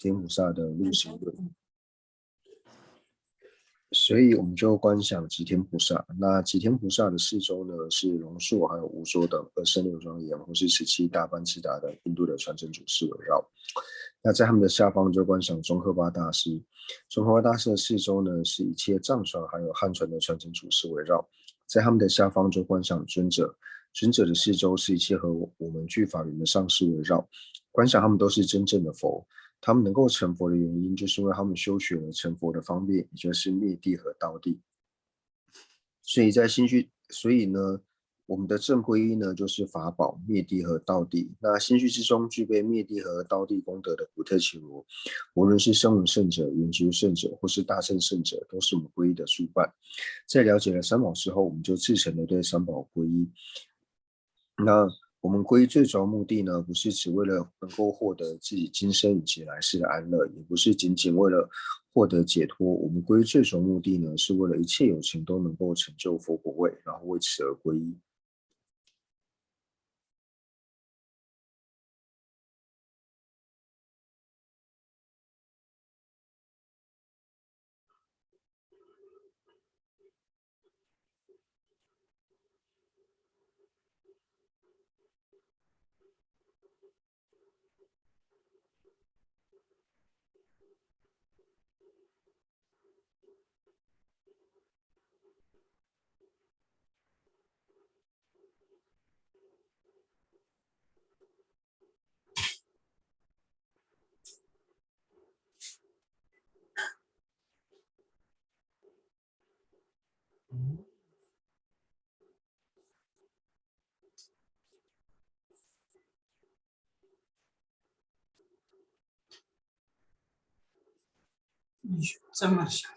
天菩萨的入行论。所以我们就观想吉天菩萨。那吉天菩萨的四周呢，是龙树还有无说等26庄严，或是17大班智达的印度的传承祖师围绕。那在他们的下方就观想宗喀巴大师。宗喀巴大师的四周呢，是一切藏传还有汉传的传承祖师围绕。在他们的下方就观想尊者。尊者的四周是一切和我们具法缘的上师围绕。观想他们都是真正的佛。他们能够成佛的原因，就是因为他们修学了成佛的方便，也就是灭地和道地。所以呢，我们的正皈依呢，就是法宝、灭地和道地。那心绪之中具备灭地和道地功德的古特奇罗，无论是声闻圣者、圆觉圣者，或是大乘圣者，都是我们皈依的属伴。在了解了三宝之后，我们就自诚的对三宝皈依。那我们皈依最主要目的呢，不是只为了能够获得自己今生以及来世的安乐，也不是仅仅为了获得解脱。我们皈依最主要目的呢，是为了一切有情都能够成就佛果位，然后为此而皈依。这么想。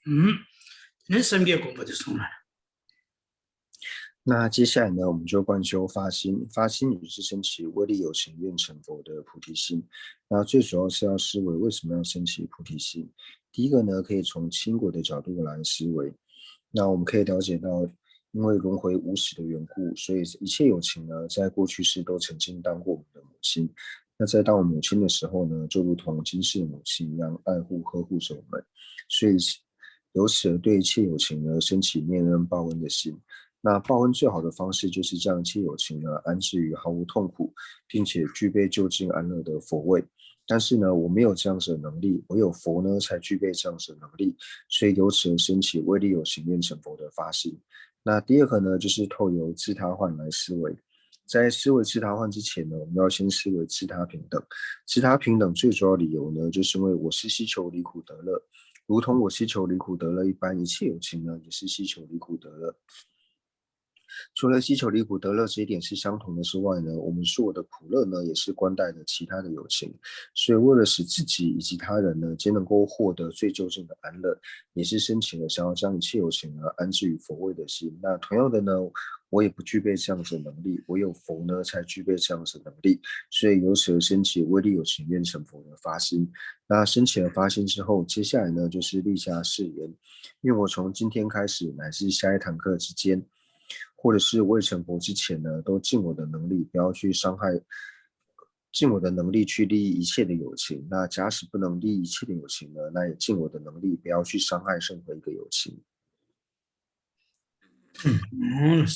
今天身边公布就送来了。那接下来呢，我们就贯修发心，发心也就是升起威力有情愿成佛的菩提心。那最主要是要思维为什么要升起菩提心。第一个呢，可以从轻轨的角度来思维。那我们可以了解到，因为轮回无始的缘故，所以一切有情呢，在过去世都曾经当过我们的母亲。那在当我母亲的时候呢，就如同今世的母亲一样，爱护呵护着我们。所以由此而对一切有情呢，升起念恩报恩的心。那报恩最好的方式就是将一切有情呢安置于毫无痛苦，并且具备就近安乐的佛位。但是呢，我没有这样子的能力，唯有佛呢才具备这样子的能力，所以由此而升起威力有情愿成佛的发心。那第二个呢，就是透由自他换来思维。在思维自他换之前呢，我们要先思维自他平等。自他平等最主要理由呢，就是因为我是希求离苦得乐，如同我希求离苦得乐一般，一切有情呢也是希求离苦得乐。除了希求离苦得乐这一点是相同的之外呢，我们所有的苦乐呢，也是关带着其他的有情。所以为了使自己以及他人呢，皆能够获得最究竟的安乐，也是申请了想要将一切有情呢安置于佛位的心。那同样的呢，我也不具备这样子的能力，唯有佛呢才具备这样子的能力。所以由此而升起威力有情愿成佛的发心。那升起了发心之后，接下来呢就是立下誓言，因为我从今天开始乃至下一堂课之间。或者是未成佛之前呢，都尽我的能力，不要去伤害，尽我的能力去利益一切的友情。那假使不能利益一切的友情呢，那也尽我的能力，不要去伤害任何一个友情。嗯，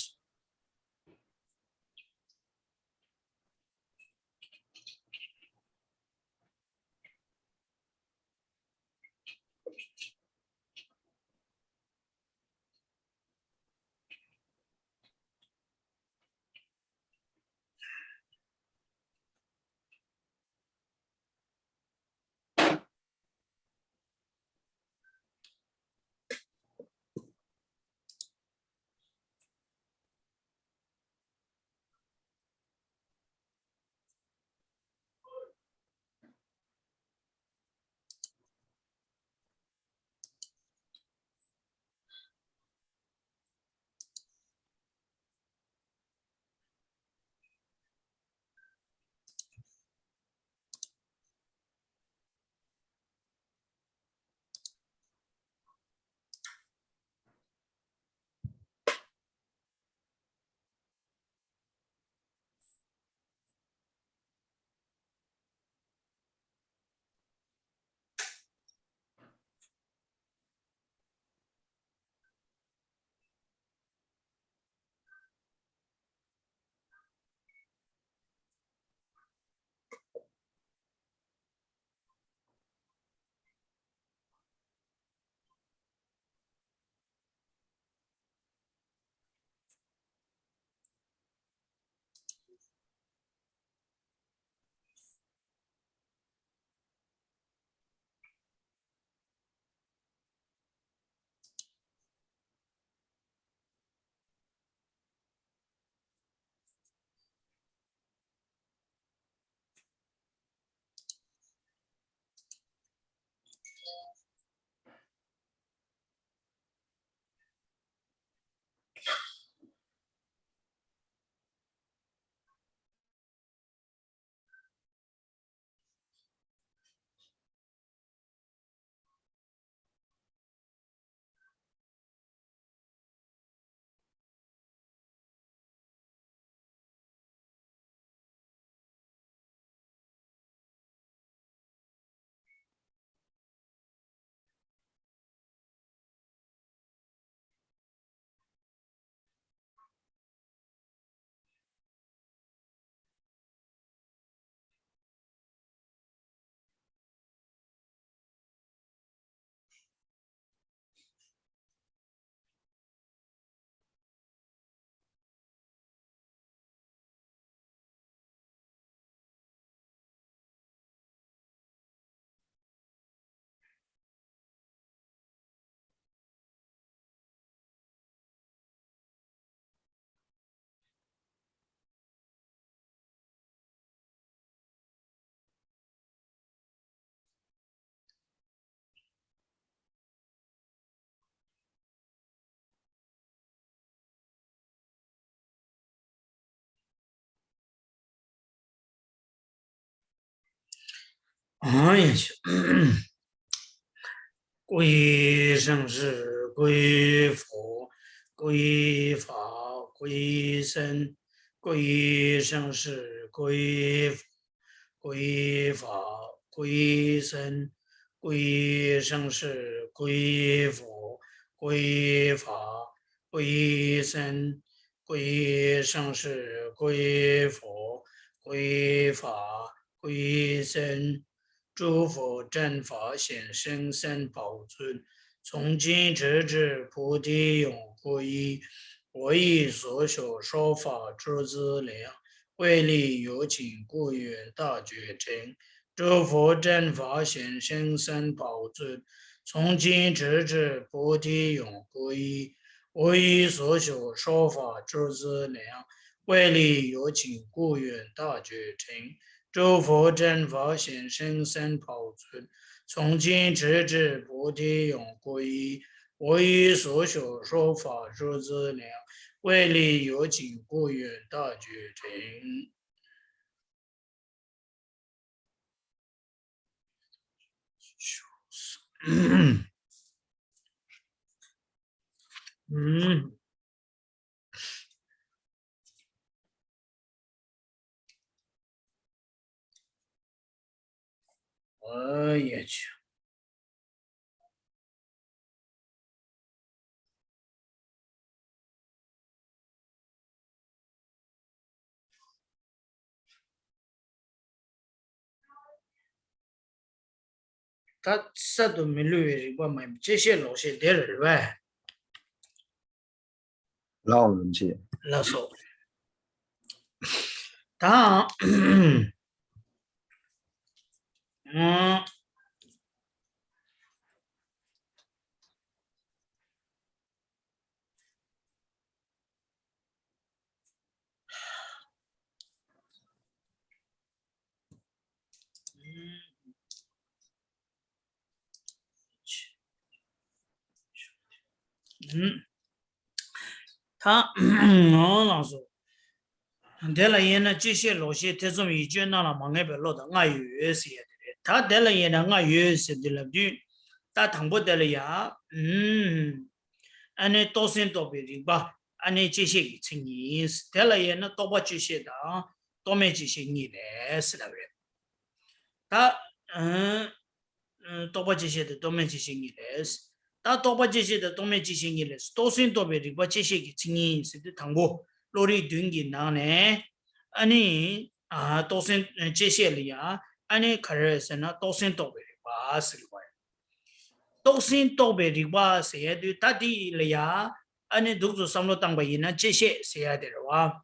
哎呀去，归生是归佛，归法，归僧，归生是归佛，归法，归僧，归生是归佛，归法，归僧，归生是归佛，归法，归僧。诸佛正法显生生宝尊，从今直至菩提永不一。我以所学说法诸资粮，为利有情故愿大觉成。诸佛正法显生生宝尊，从今直至菩提永不一。我以所学说法诸资粮，为利有情故愿大觉成。诸佛正法显生生宝尊，从今直至菩提永归依。我以所学说法诸资粮，为利有情故愿大觉成。我也去。他啥都没留意，我们这些老些的人呗，让我们解。那说，他，他，我老说。得了烟呢，这些老些这种意见那了，忙那边落的，我有些的，他得了烟呢，我有些的了，就他谈不得了呀，安尼多先多别的吧，安尼这些成年是得了烟呢，多把这些的啊，多没这些你来是了呗，他多把这些的多没这些你来是，他多把这些的多没这些你来是，多先多别的把这些成年是的谈过。罗里dun기 나네 아니 아 도센 제시엘이야 아니 카레스나 도센 도베리바 스리바 도센 도베리바 세야드 따디리야 아니 독주 삼로 땅바이나 제시 세야데와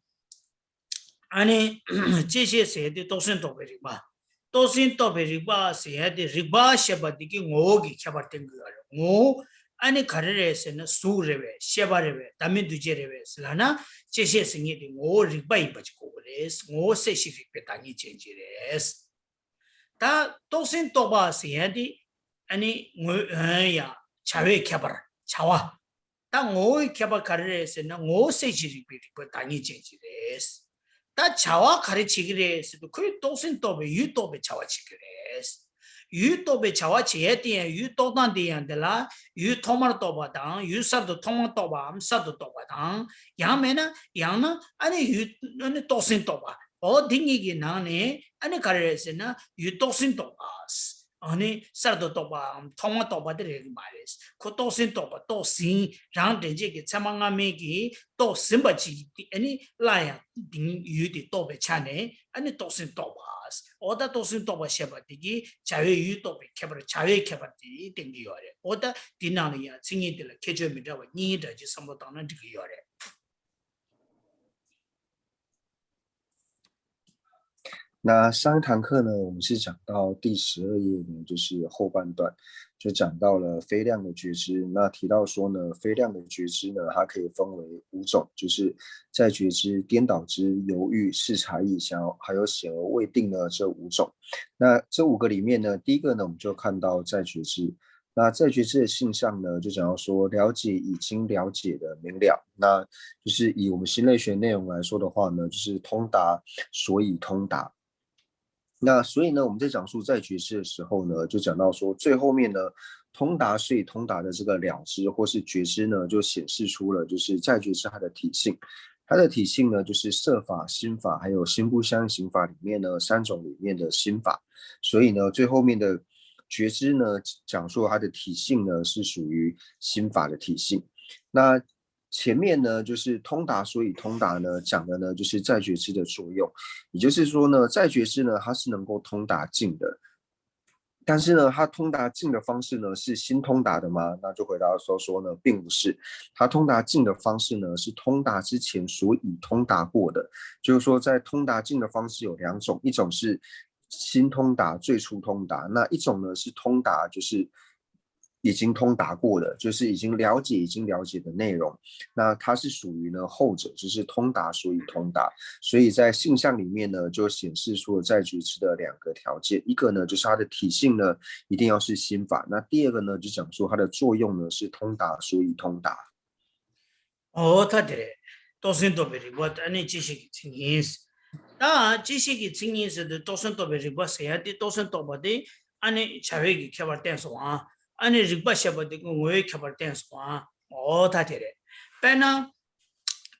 아니 제시 세야드 도센 도베리바 도센 도베리바 세야드 리바 샤바디기 오기 캬바텐 거요 아니 가르레스는 수레베 셰바레베 담민 두제레베 슬라나 제시 생이디 오 리바이 바지고 그레스 오 세시릭베 당이 젠지레스 다 도신 도바 세야디 아니 뭐야 차웨 캬바라 차와 다 오이 캬바 가르레스는 오 세시릭베 당이 젠지레스 다 차와 가르치기레스도 그 도신 도베 유도베 차와 치기레스 유 또베 자와 제디에 유 또단디한데라 유 토마르 또바당 유 사도 토마 또바 암사도 또바당 야메나 야나 아니 유 아니 또신 또바 어딩이기 나네 아니 가르레스나 유 또신 또바스 아니 사도 또바 토마 또바들이 말레스 그 또신 또바 또신 랑데지기 차망아메기 또 심바지 아니 라야 딩 유디 또베 차네 아니 또신 또바 오다 도슨 도바 셰바디기 자외 유도베 캐버 자외 캐버디 땡기요레 오다 디나리아 칭이들 캐저미다와 니더지 섬보다는 디기요레那上一堂课呢，我们是讲到第12页呢，就是后半段，就讲到了非量的觉知。那提到说呢，非量的觉知呢，它可以分为5种，就是在觉知、颠倒知、犹豫、视察意象，还有显而未定的这5种。那这5个里面呢，第一个呢，我们就看到在觉知。那在觉知的性象呢，就讲到说了解已经了解的明了，那就是以我们心类学内容来说的话呢，就是通达，所以通达。那所以呢，我们在讲述在觉知的时候呢，就讲到说最后面呢，通达所以通达的这个了知或是觉知呢，就显示出了就是在觉知它的体性。它的体性呢，就是色法、心法还有心不相应行法里面呢三种里面的心法。所以呢，最后面的觉知呢，讲述它的体性呢是属于心法的体性。那前面呢，就是通达，所以通达呢，讲的呢就是在觉知的作用，也就是说呢，在觉知呢，它是能够通达境的，但是呢，它通达境的方式呢是心通达的吗？那就回答说呢，并不是，它通达境的方式呢是通达之前所已通达过的，就是说在通达境的方式有两种，一种是心通达、最初通达，那一种呢是通达，就是已经通达过的，就是已经了解的内容。那它是属于呢后者，就是通达所以通达。所以在性相里面呢，就显示出了在觉知的两个条件，一个呢就是它的体性呢一定要是心法，那第二个呢就讲说它的作用呢是通达所以通达。他的多生多别的，我安尼这些个情形是，那这些个情形是的多生多别的，我谁的多生多别的，安尼才会个开发点数啊，安尼日本下边的个我会开发点数啊，他的，但呢。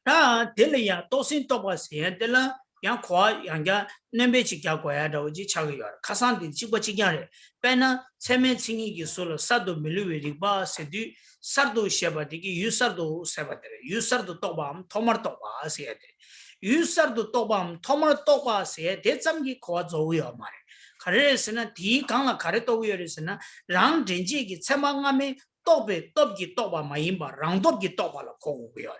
那得了呀，多生多把钱得了，养夸人家那边去搞过呀，就去吃个药，卡上的几个几样嘞。但呢，前面听你说了，啥都没留为的吧，是的，啥都写不的，有啥都写不的，有啥都多吧，他们多吧写的，有啥都多吧，他们多吧写的，怎么夸走呀嘛？可是呢，第讲了，可是都有的是呢，让人家给怎么俺们多呗，多给多吧嘛，因吧，让多给多吧了，可不要的。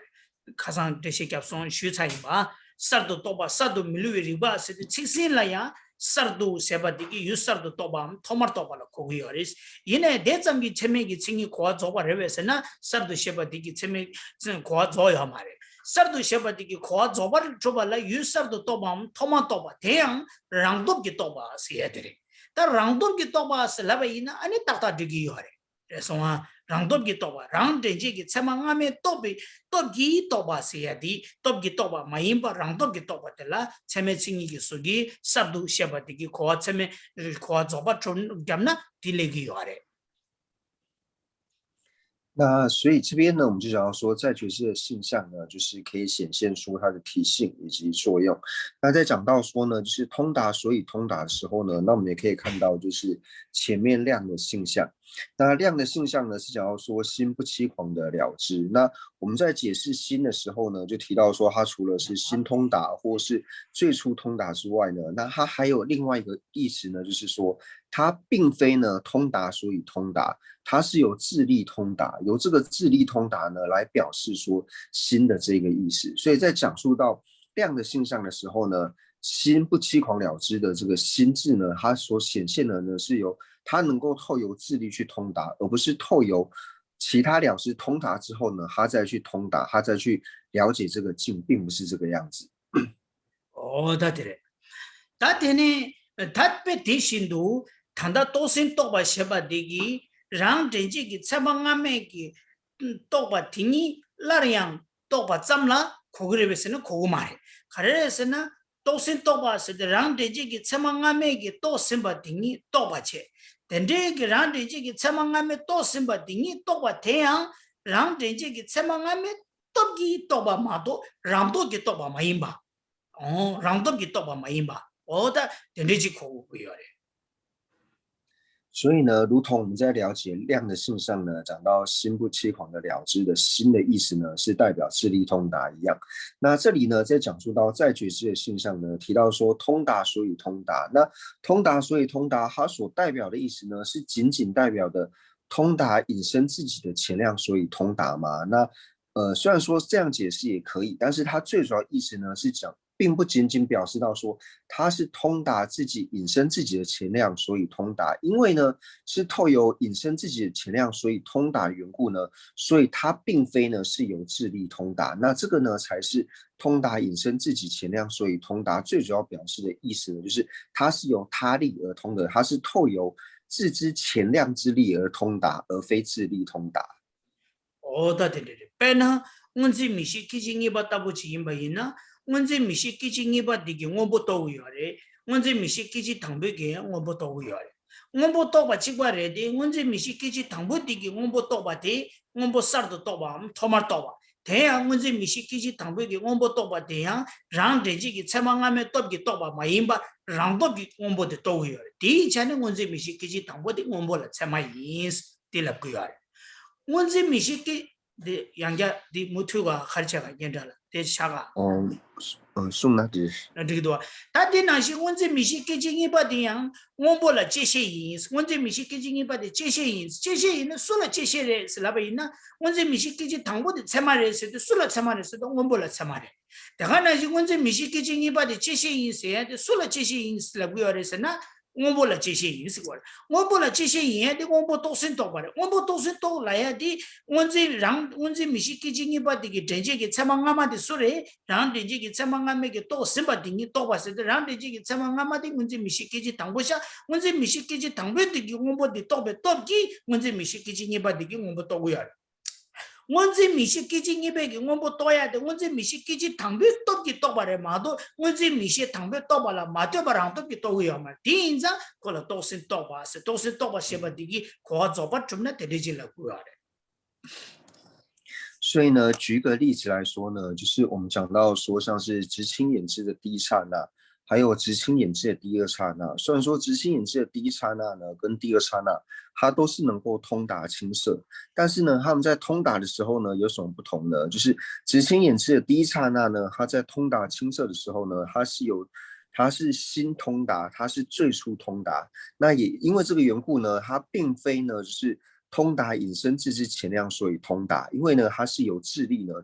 가상 대시 겹송 슈차이바 sardo toba sardo milui riba se chiksin la ya sardo seba digi yu sardo toba tomar toba la ko yoris yine de cham gi cheme gi chingi ko zo ba rewe se na sardo seba digi cheme ko zo ya mare sardo seba digi ko zo ba jo ba la yu sardo toba toma toba teang rangdop gi toba se ya dere ta rangdop gi toba se la ba ina ani ta ta digi yore so rangdop gi toba rang denji gi chema ngame tobi topgi toba seyadi topgi toba mayimba rangdop gi toba tela cheme chingi gi sugi sabdu shebati gi ko cheme ko zoba chon gamna dilegi yore 那所以这边呢，我们就想要说，在觉知的性相呢，就是可以显现出它的体性以及作用。那在讲到说呢，就是通达所以通达的时候呢，那我们也可以看到，就是前面量的性相。那量的性相呢，是讲到说心不欺狂的了知。那我们在解释心的时候呢，就提到说，它除了是心通达或是最初通达之外呢，那它还有另外一个意思呢，就是说它并非呢通达所以通达。它是有智力通达，由这个智力通达呢来表示说心的这个意思。所以在讲述到量的性相的时候呢，心不欺狂了之的这个心智呢，它所显现的呢是由它能够透由智力去通达，而不是透由其他了知通达之后呢，它再去通达，它再去了解这个境，并不是这个样子。da dire da tene that pe dishindu thanda tosin toba sheba digi rang denji gi chema ngame gi toba tingi laryang toba chamla khogre besena khogmare khare sena tosin toba se rang denji gi chema ngame gi to simba tingi toba che dende gi rang denji gi chema ngame to simba tingi toba theyang rang denji gi chema ngame togi toba mato ramdo gi toba maimba 랑덤 기또봐 마이마 어다 된리지 고고요所以呢，如同我们在了解量的性上呢，讲到心不欺狂的了知的心的意思呢，是代表智力通达一样。那这里呢，在讲述到在觉知的性上呢，提到说通达所以通达。那通达所以通达，它所代表的意思呢，是仅仅代表的通达引申自己的前量，所以通达嘛。那虽然说这样解释也可以，但是它最主要意思呢是讲。并不仅仅表示到说它是通达自己引申自己的前量，所以通达。因为呢是透由引申自己的前量，所以通达缘故呢，所以它并非呢是由智力通达。那这个呢才是通达引申自己前量，所以通达最主要表示的意思呢，就是它是由他力而通的，它是透由自知前量之力而通达，而非智力通达。어다 된리리 빼나 언제 미시 기징이 받다 보지 임바이나 언제 미시 기징이 받디기 원부터 위하래 언제 미식기지 당백에 원보 도구요 원보 도바 직과래디 언제 미식기지 당보디기 원보 도바디 원보 쌀도 도바 토마 도바 대양 언제 미식기지 당백에 원보 도바 대양 랑데지기 체망하면 dob기 도바 마임바 랑도기 원보데 도구요 디 자는 언제 미식기지 당보디 원보라 체마이스 딜랍고요 언제 미식기 디 양자 디 무투가 가르쳐가 괜찮아 대샤가 송나지这个多，但是那些我这没些给经验把的样，我不了这些人，我这没些给经验把的这些人呢，说了这些人是那边呢，我这没些给这唐国的参马人是的，说了参马人是的，我不了参马人，但是那些我这没些给经验把的这些人是的，说了这些人是那个人是呢。我不了这些人是过来，我不了这些人的，我不多生多过来，我不多生多来呀的，我这没些给经验把的给真正给参马阿妈的说嘞，让真正给参马阿妈给多生把的给多把是的，让真正给参马阿妈的我这没些给这当不下，我这没些给这当不的给我不的多不多给，我这没些给经验把的给我不多过来。我这没些给经验把的我不多呀的，我这没些给这当不多给多把的嘛都，我这没些当不多把了嘛就把让多给多过嘛，第一张过了多生多把是多生多把些把的给夸做把准那得得进来过来的。所以呢，举个例子来说呢，就是我们讲到说，像是直青眼知的第一刹那，还有直青眼知的第二刹那。虽然说直青眼知的第一刹那呢，跟第二刹那，它都是能够通达青色，但是呢，他们在通达的时候呢，有什么不同呢？就是直青眼知的第一刹那呢，它在通达青色的时候呢，它是新通达，它是最初通达。那也因为这个缘故呢，它并非呢，就是通达引申自之前量，所以通达，因为呢，它是有智力呢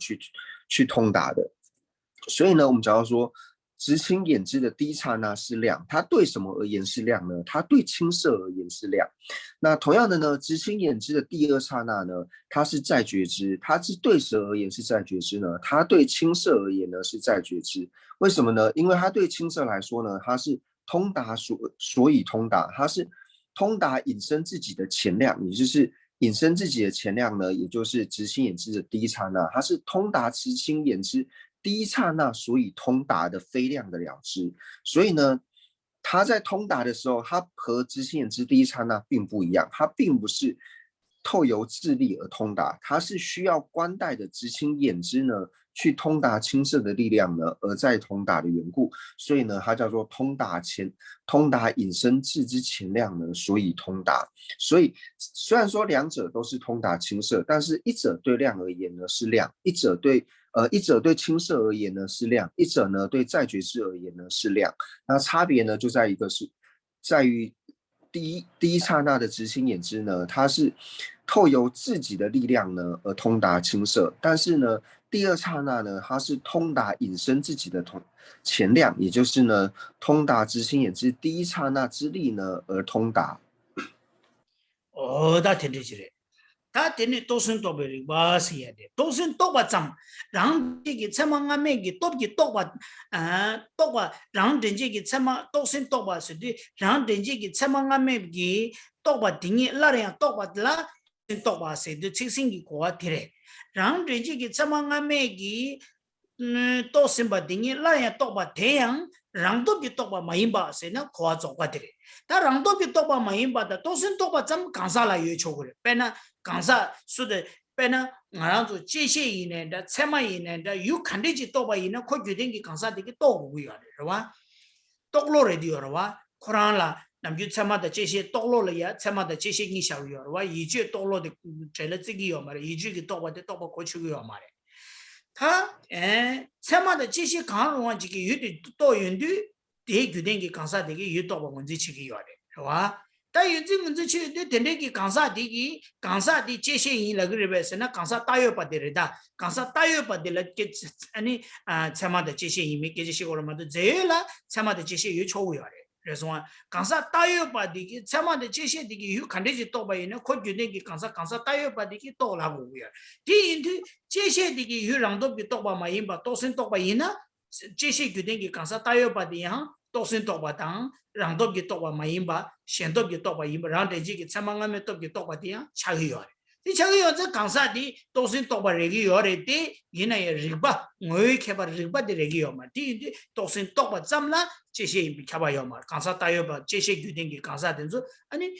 去通达的。所以呢，我们讲到说，直青眼知的第一刹那是亮，它对什么而言是亮呢？它对青色而言是亮。那同样的呢，直青眼知的第二刹那呢，它是在觉知，它是对什而言是在觉知呢？它对青色而言呢是在觉知。为什么呢？因为它对青色来说呢，它是通达所以通达，它是通达引申自己的前量，也就是引申自己的前量呢，也就是直青眼知的第一刹那，它是通达直青眼知第一刹那所以通达的非量的了知。所以呢，它在通达的时候，它和直青眼知第一刹那并不一样，它并不是透由智力而通达，它是需要观待的直青眼知呢去通达青色的力量呢，而在通达的缘故，所以呢，它叫做通达引申自之前量呢，所以通达。所以虽然说两者都是通达青色，但是一者对量而言呢是亮，一者对青色而言呢是亮，一者呢对在觉知而言呢是亮。那差别呢就在于第一刹那的直青眼知呢，它是透由自己的力量呢而通达青色，但是呢，第二刹那呢，它是通达引申自己的前量，也就是呢，通达直青眼知第一刹那之力呢而通达。那听得起来。他等于都是多别的巴是也的，都是多把脏，让这个参马阿妹给多把让人这个参马都是多把是的，让人这个参马阿妹给多把定义，那样多把啦，多把是的，清醒的过的嘞，让人这个参马阿妹给都是把定义，那样多把太阳。让多比多把马英巴是那夸做过的嘞，但让多比多把马英巴的都是多把咱们讲啥来要求的，别那讲啥说的，别那俺说这些人呢的，参马人呢的有肯定是多把人呢，可决定给讲啥的个多个样的是吧？多落来的是吧？可能啦，那么就参马的这些多落了呀，参马的这些人小样是吧？一句多落的，这了这个样嘛的，一句给多把过去个样嘛的。他参马的这些讲容啊，这个有点多元的，这决定给讲啥的个有多把文字去个样的，是吧？但有这文字去的，等那个讲啥的这些人那个里边是那讲啥大约把的了的，讲啥大约把的了，给参马的这些人没给这些个了嘛，都这了参马的这些有错误样的。是说，讲啥大约把的个参马的这些的个有肯定是多把人呢，可决定给讲啥大约把的个多那个样。第一对这些的个有让多比多把嘛人把多生多把人呢，这些决定给讲啥大约把的样多生多把当，让多比多把嘛人把，先多比多把人把，让这个参马阿妹多比多把的样差个样。이 자기가 저 강사디 도신 똑바르기 요래디 이나의 리바 뭐에 개발 리바디 레기요 말디 도신 똑바 잠라 제시 비켜봐요 말 강사 따여봐 제시 규定게 강사 된서 아니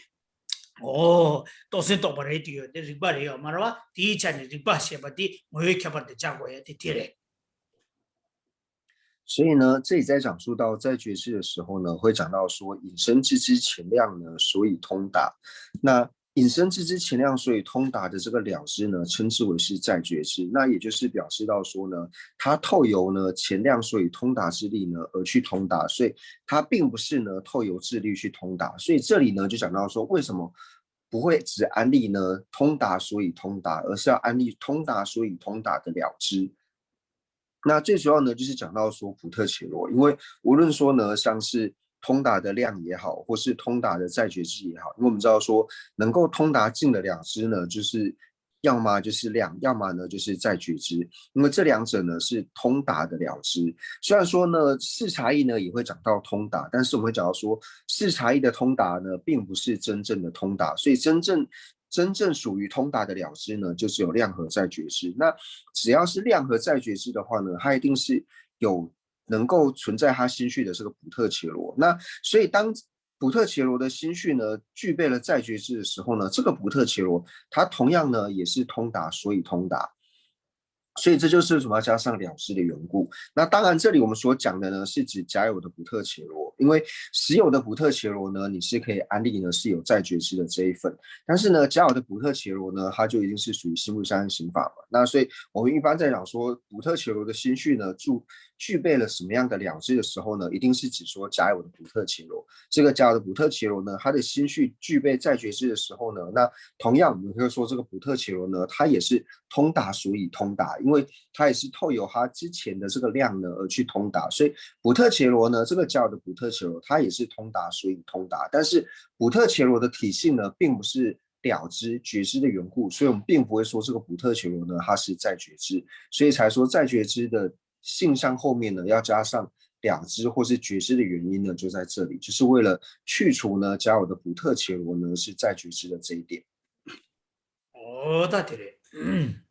도신 똑바르디요 리바래요 말와 디찬 리바 셰바디 뭐에 개발데 자고야 디티래 所以呢，这里在讲述到在觉知的时候呢，会讲到说引申知之前量呢，所以通达。那引申知之前量所以通达的这个了知呢，称之为是在觉知。那也就是表示到说呢，它透由呢前量所以通达之力呢而去通达，所以它并不是呢透由智力去通达。所以这里呢就讲到说，为什么不会只安利呢通达所以通达，而是要安利通达所以通达的了知。那最主要呢，就是讲到说普特伽罗，因为无论说呢，像是通达的量也好，或是通达的在觉知也好，因为我们知道说，能够通达尽的了知呢，就是要么就是量，要么呢就是在觉知，因为这两者呢是通达的了知。虽然说呢，视察义呢也会讲到通达，但是我们会讲到说，视察义的通达呢，并不是真正的通达，所以真正属于通达的了知呢，就是有量和在觉知。那只要是量和在觉知的话呢，它一定是有能够存在它心绪的这个普特伽罗。那所以当普特伽罗的心绪呢具备了在觉知的时候呢，这个普特伽罗它同样呢也是通达，所以通达。所以这就是为什么要加上了知的缘故。那当然，这里我们所讲的呢，是指假有的普特伽罗，因为实有的普特伽罗呢，你是可以安利呢是有在觉知的这一份，但是呢，假有的普特伽罗呢，它就一定是属于心不相刑法嘛。那所以我们一般在讲说普特伽罗的心绪呢，具备了什么样的了知的时候呢，一定是指说假有的普特伽罗。这个假有的普特伽罗呢，它的心绪具备在觉知的时候呢，那同样我们会说这个普特伽罗呢，它也是通达所以通达。因为它也是透由它之前的这个量呢而去通达，所以普特伽罗呢，这个假有的普特伽罗，它也是通达所以通达，但是普特伽罗的体性呢，并不是了知觉知的缘故，所以我们并不会说这个普特伽罗呢，它是在觉知，所以才说在觉知的性相后面呢，要加上了知或是觉知的原因呢，就在这里，就是为了去除呢假有的普特伽罗呢是在觉知的这一点。だってね。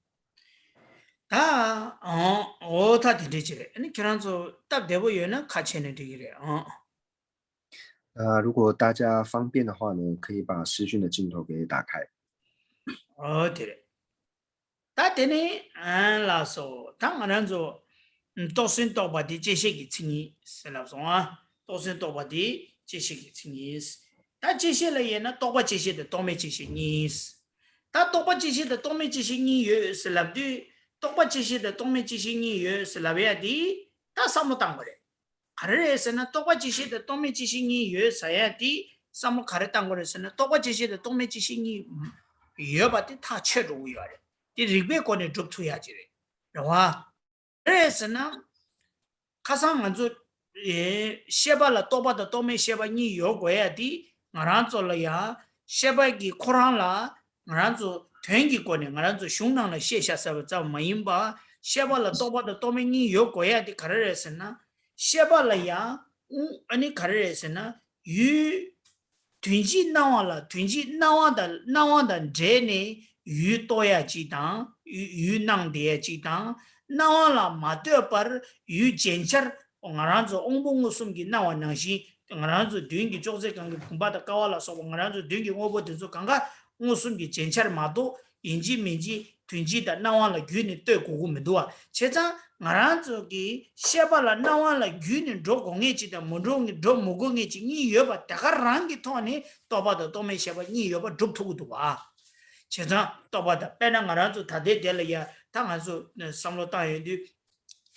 다, 다 되지래. 아니, 결혼서 딱 되보여는 같이는 되기래. 如果大家方便的话呢，可以把视讯的镜头给打开。되래. 다 되네. 라서 당연한서 도신 도바디 제시기 칭이 살아서 도신 도바디 제시기 칭이 다 제시를 얘는 도바 제시의 도매 제시니 다 도바 제시의 도매 제시니 살아도 똑바 지시의 동매 지시니 슬라베야디 다 사무당 거래. 가르에서는 똑바 지시의 동매 지시니 사야디 사무 가르당 거래서는 똑바 지시의 동매 지시니 여바디 다 쳐루요래. 이 리베권에 좁투야지래. 그러와 그래서는 가상 안주 셰발라 똑바다 동매 셰바니 요고야디 나란솔라야 셰바기 코란라 나란조 된기권에 나란조 흉낭을 셰샤서 자 마임바 셰발라 또바도 또맹이 요고야디 가르레스나 셰발라야 아니 가르레스나 유 dwi지 나와라 dwi지 나와다 제네 유 또야 지당 유낭데 지당 나와라 마töpar 유 젠처 나란조 옹봉고 숨기 나와나시 나란조 dwi기 쪽세 강기 kum바다 까와라 소 나란조 dwi기 오버든조 강가 무슨기 젠차를 마도 인지 민지 튠지다 나와라 균이 또 고고면도아 제자 나란 저기 셰발라 나와라 균이 조공해지다 문종이 조 무공해지 니 여바 다가랑기 토니 또바도 또메 셰바 니 여바 좁투고도 와 제자 또바다 빼는 나란조 다대 될이야 당한서 삼로 따에디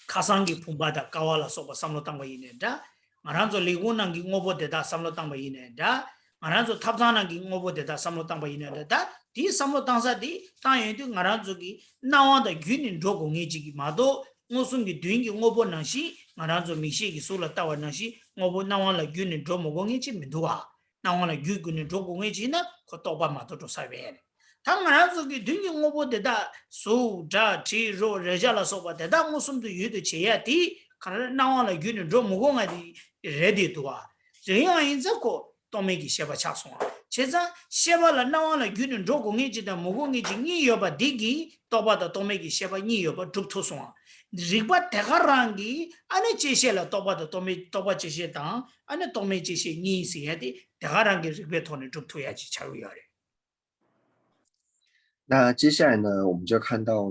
가상기 품바다 까와라 소바 삼로 땅바 이네다 나란조 리고난기 ngo보데다 삼로 땅바 이네다 나란조 탑산한기 ngo보데다 삼로 땅바 이네다 디 삼로 땅사디 땅에디 나란조기 나와다 균인 조공해지기 마도 무슨기 뒤인기 ngo보나시 나란조 미시기 솔라 따와나시 ngo보 나와라 균인 조모공해지 민도와 나와라 균인 조공해지나 그또바 마도 사베 당나라족이 등기 ngo보데다 소자 지로 레자라 소바데다 무슨도 유도 제야디 가르 나와라 균인 조모공하디 레디도와 저양인 자고 또메기 셰바 착송 제자 셰바라 나와라 균은 조공이지다 무공이지 니여바 디기 또바다 도메기 셰바 니여바 죽토송아 리바 대가랑기 안에 제시라 또바다 도메 또바 제시다 안에 도메 제시 니시야디 대가랑기 리베톤에 죽토야지 차우야래 那接下来呢，我们就看到，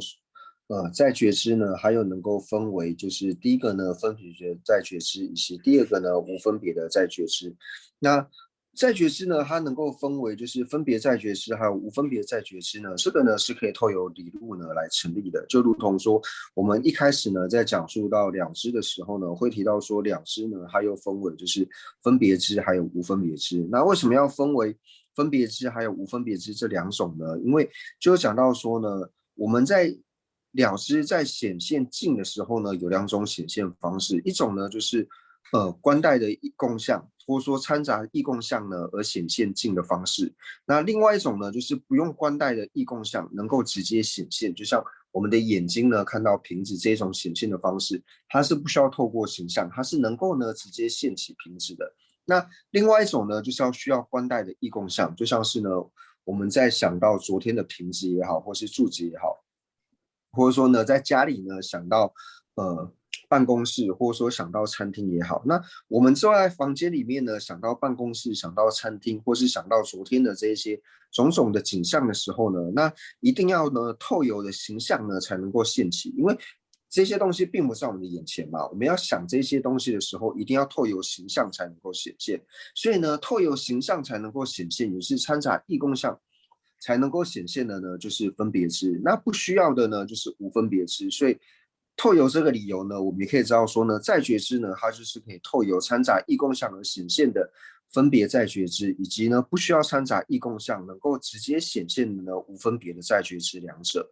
在觉知呢，还有能够分为，就是第一个呢，分别在觉知，以及第二个呢，无分别的在觉知。那在觉知呢，它能够分为就是分别在觉知，还有无分别在觉知呢，这个呢是可以透由理路呢来成立的。就如同说，我们一开始呢在讲述到两知的时候呢，会提到说两知呢，它又分为就是分别知还有无分别知。那为什么要分为分别知还有无分别知这两种呢？因为就讲到说呢，我们在了知在显现境的时候呢，有两种显现方式，一种呢就是观待的共相，或者说掺杂异共相呢而显现境的方式。那另外一种呢，就是不用观待的异共相，能够直接显现，就像我们的眼睛呢看到瓶子这种显现的方式，它是不需要透过形象，它是能够呢直接现起瓶子的。那另外一种呢，就是需要观待的异共相，就像是呢我们在想到昨天的瓶子也好，或是柱子也好，或者说呢在家里呢想到办公室，或者说想到餐厅也好，那我们坐在房间里面呢，想到办公室，想到餐厅，或是想到昨天的这些种种的景象的时候呢，那一定要呢透由的形象呢才能够现起，因为这些东西并不在我们的眼前嘛，我们要想这些东西的时候，一定要透由形象才能够显现。所以呢，透由形象才能够显现，也是掺杂异共相才能够显现的呢，就是分别知。那不需要的呢，就是无分别知。所以透由这个理由呢，我们也可以知道说呢，在觉知呢，它就是可以透由掺杂异共相而显现的分别在觉知，以及呢不需要掺杂异共相，能够直接显现的呢无分别的在觉知两者。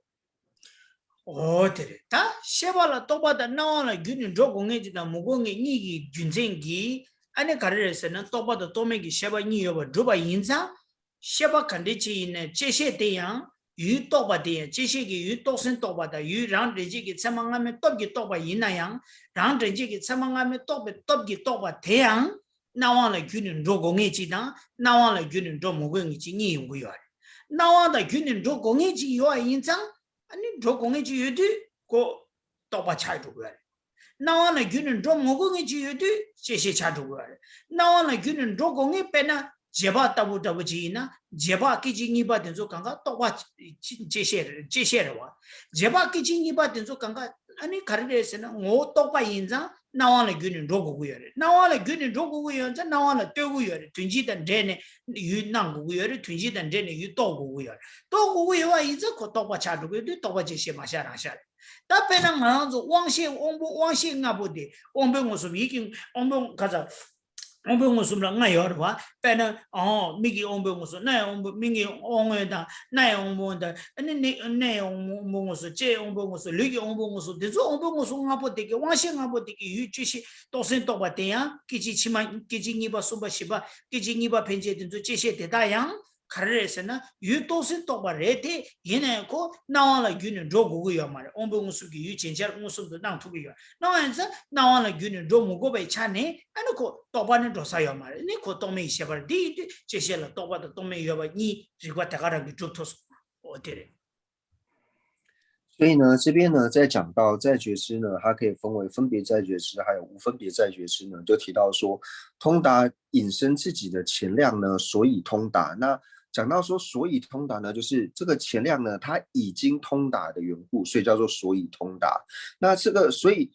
어때래? 다 셰발라 또바다 나와라 균은 조공해지다 무공해 니기 균생기 안에 가르에서는 또바다 또메기 셰바 니여바 두바 인자 셰바 간디치 있네 제셰대양 유 또바대 제셰기 유 또선 또바다 유랑 레지기 참망하면 또기 또바 있나양 랑 레지기 참망하면 또기 또바 대양 나와라 균은 조공해지다 나와라 균은 조무공해지 니용구여 나와라 균은 조공해지 요아 인자 아니 조공해지 유디 고 또바 차두고야 나와나 균은 좀 모공해지 유디 제시 차두고야 나와나 균은 조공해 빼나 제바 따부지나 제바 끼징이 받은 조 강가 또바 제시를 와 제바 끼징이 받은 조 강가 아니 가르에서는 오 또바 인자 나와나 균은 조고고야 나와나 균은 조고고야 나와나 뜨고야 tun지단 데네 유난고고야 tun지단 데네 유또고고야 또고고야 이제 고 또바 차두고 또바 제시 마샤라샤 답변은 먼저 왕시 왕시가 보디 왕병 모습 이긴 왕병 가자 왕병 모습랑 나요 봐 빼는 미기 왕병 모습 나 왕병 미기 왕에다 나 왕병다 아니 내 왕병 모습 제 왕병 모습 리기 왕병 모습 대저 왕병 모습 나보디 왕시가 보디 유지시 도선 또바대야 기지치만 기지니바 수바시바 기지니바 벤제든 제시 대다양 가르에서는 유도선 또바레테 얘네고 나와라 균은 로고고요 말 엄봉수기 유진절 무슨도 낭투고요 나와서 나와라 균은 로고고베 차네 아니고 또바는 도사요 말 니고 또메 셔버 디 제시라 또바도 또메 여바 니 리과다가라기 좋토스 어때래 所以呢，这边呢，在讲到在觉知呢，它可以分为分别在觉知，还有无分别在觉知呢，就提到说，通达引申自己的前量呢，所以通达。那讲到说，所以通达呢，就是这个前量呢，它已经通达的缘故，所以叫做所以通达。那这个所以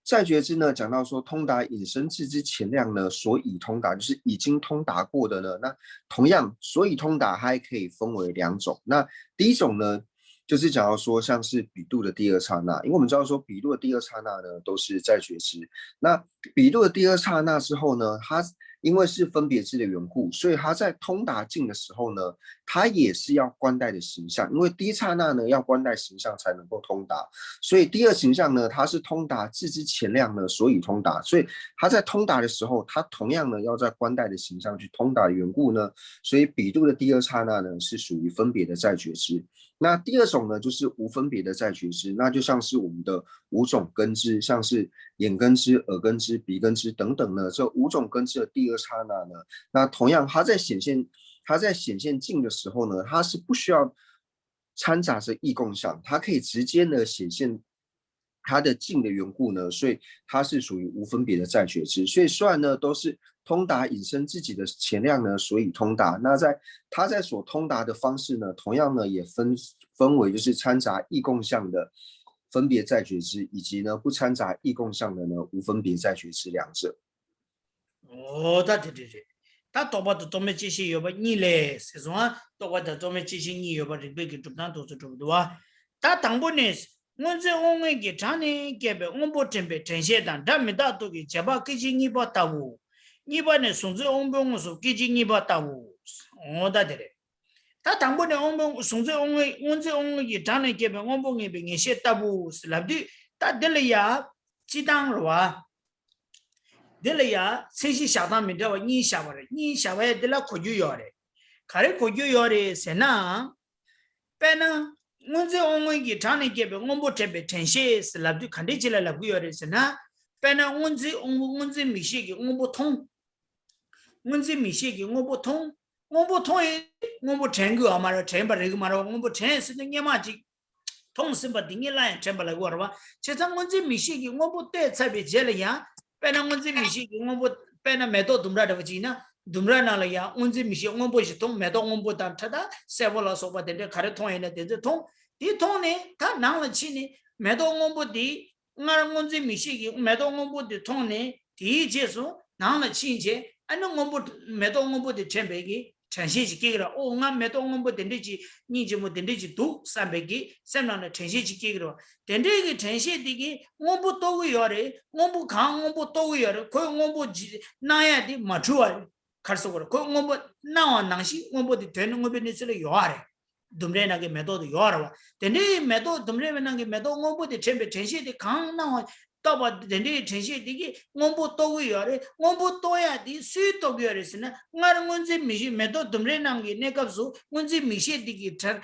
在觉知呢，讲到说通达引申自之前量呢，所以通达就是已经通达过的呢。那同样，所以通达它还可以分为两种。那第一种呢，就是讲到说像是比度的第二刹那，因为我们知道说比度的第二刹那呢都是在觉知，那比度的第二刹那之后呢，它因为是分别知的缘故，所以它在通达境的时候呢，它也是要观待的形象，因为第一刹那呢要观待形象才能够通达，所以第二形象呢它是通达自之前量呢，所以通达，所以它在通达的时候，它同样呢要在观待的形象去通达的缘故呢，所以比度的第二刹那呢是属于分别的在觉知。那第二种呢，就是无分别的在觉知，那就像是我们的五种根知，像是眼根知、耳根知、鼻根知等等呢，这五种根知的第二刹那呢，那同样它在显现它在显现镜的时候呢，它是不需要掺杂着异共相，它可以直接呢显现它的镜的缘故呢，所以它是属于无分别的在觉知。所以虽然呢都是通达引申自己的前量呢，所以通达。那它在所通达的方式呢，同样呢也分为就是掺杂异共相的分别在觉知，以及呢不掺杂异共相的呢无分别在觉知两者。对。他多把的多没这些有把你嘞，是说多把的多没这些你有把这边给中当都是中的哇。他当不呢，我这我们给常年给别我不准备这些单，他们大都给结巴给些你把打我，你把呢送这我们我说给些你把打我，我的嘞。他当不呢我们送这我这我们给常年给别我不给别人些打我是那的，他得了呀，几当了哇。得了呀，谁是下当没得话，你下不来，你下不来得了苦就要的，看来苦就要的是哪？别呢，我这我们给常年给别，我不这边呈现是那就看得起来那不要的是哪？别呢，我这没写给我不通，我这没写给我不通，我不通我不成个嘛了，成不这个嘛了，我不成是那嘛就。同时把定义来，成不来我了吧？其实我这没写给我不对，才别接了呀。本来我这米线我不本来买到东边的不进呢，东边那了呀，我这米线我不是通买到我不当他的，晒不了说把等着看着通人的等着通，一通呢，他拿了钱呢，买到我不的，我这米线买到我不的通呢，第一结束拿了钱钱，按照我不买到我不的300个。呈现去给了，哦，我买到我不等着去，你就没等着去读300个，3让的呈现去给了，等这个呈现的个，我不多个要的，我不看，我不多个要的，可我不那样的没出来，开始我了，可我不那样东西，我不的团我不的是来要的，对不对？那个买到的要的吧，等这买到对不对？那个买到我不的呈现的看那样。到把人家呈现的个，我不多个要的，我不多呀的，谁多个要的是呢？我这米线买到东人那个那个时候，我这米线的个吃，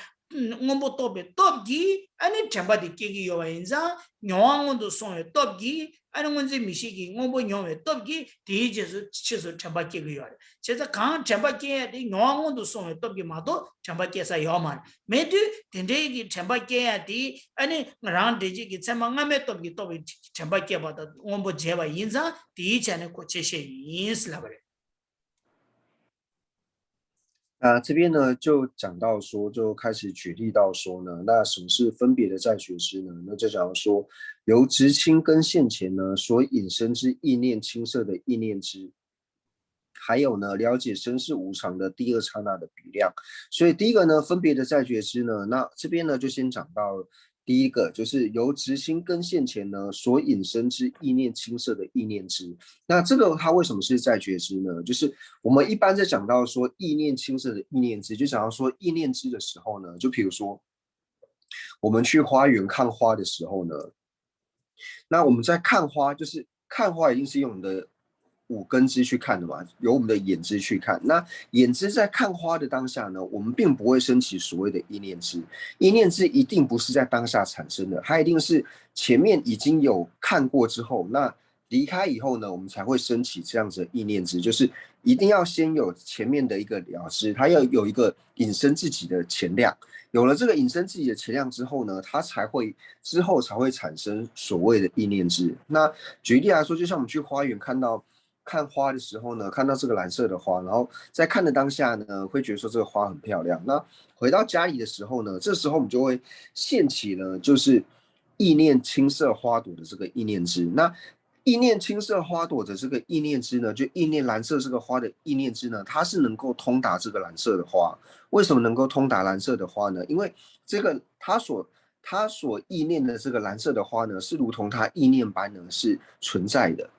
我不多别多几，俺那全部的给个要完上，娘我都送了多几，俺我这米线个我不娘了多几，第一就是其实全部给个要的，其实刚全部给的娘我都送了多几嘛多，全部给啥要嘛？没对，等这个全部给的，俺那让这个全部俺们多几多几全部给把的，我不接吧，因上第一件的过这些因是了不嘞？那这边呢，就讲到说，就开始举例到说呢，那什么是分别的在觉知呢？那就讲说，由执清跟现前呢所引申之意念青色的意念之，还有呢，了解生是无常的第二刹那的比量。所以第一个呢，分别的在觉知呢，那这边呢就先讲到第一个，就是由执心跟现前呢所引申之意念青色的意念之。那这个它为什么是在觉知呢？就是我们一般在讲到说意念青色的意念之，就讲到说意念之的时候呢，就比如说我们去花园看花的时候呢，那我们在看花，就是看花一定是用我们的五根支去看的嘛，由我们的眼支去看。那眼支在看花的当下呢，我们并不会升起所谓的意念支，意念支一定不是在当下产生的，它一定是前面已经有看过之后，那离开以后呢，我们才会升起这样子的意念支，就是一定要先有前面的一个了知，它要有一个引申自己的前量。有了这个引申自己的前量之后呢，它之后才会产生所谓的意念支。那举例来说，就像我们去花园看花的时候呢，看到这个蓝色的花，然后在看的当下呢，会觉得说这个花很漂亮。那回到家里的时候呢，这时候我们就会现起呢，就是意念青色花朵的这个意念支。那意念青色花朵的这个意念支呢，就意念蓝色这个花的意念支呢，它是能够通达这个蓝色的花。为什么能够通达蓝色的花呢？因为这个它所意念的这个蓝色的花呢，是如同它意念般呢是存在的。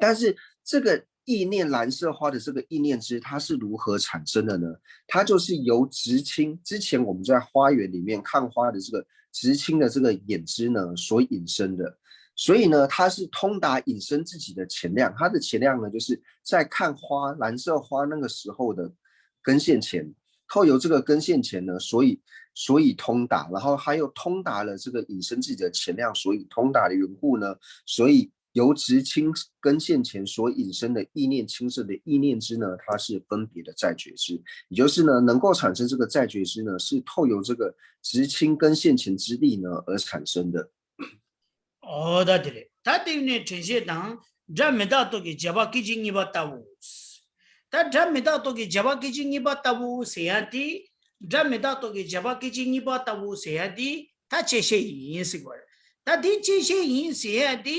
但是这个意念蓝色花的这个意念支，它是如何产生的呢？它就是由直青之前我们在花园里面看花的这个直青的这个眼支呢所引申的。所以呢，它是通达引申自己的前量，它的前量呢，就是在看花蓝色花那个时候的根线前，后由这个根线前呢，所以通达，然后还有通达了这个引申自己的前量，所以通达的缘故呢，所以由执青跟现前所引申的意念青色的意念支呢，它是分别的在觉支，也就是呢，能够产生这个在觉支呢，是透由这个执青跟现前之力呢而产生的。哦，对的，他对呢，这些当这没到多给结巴基金一把大乌，他这没到多给结巴基金一把大乌谁呀的？这没到多给结巴基金一把大乌谁呀的？他这些因是过，他的这些因谁呀的？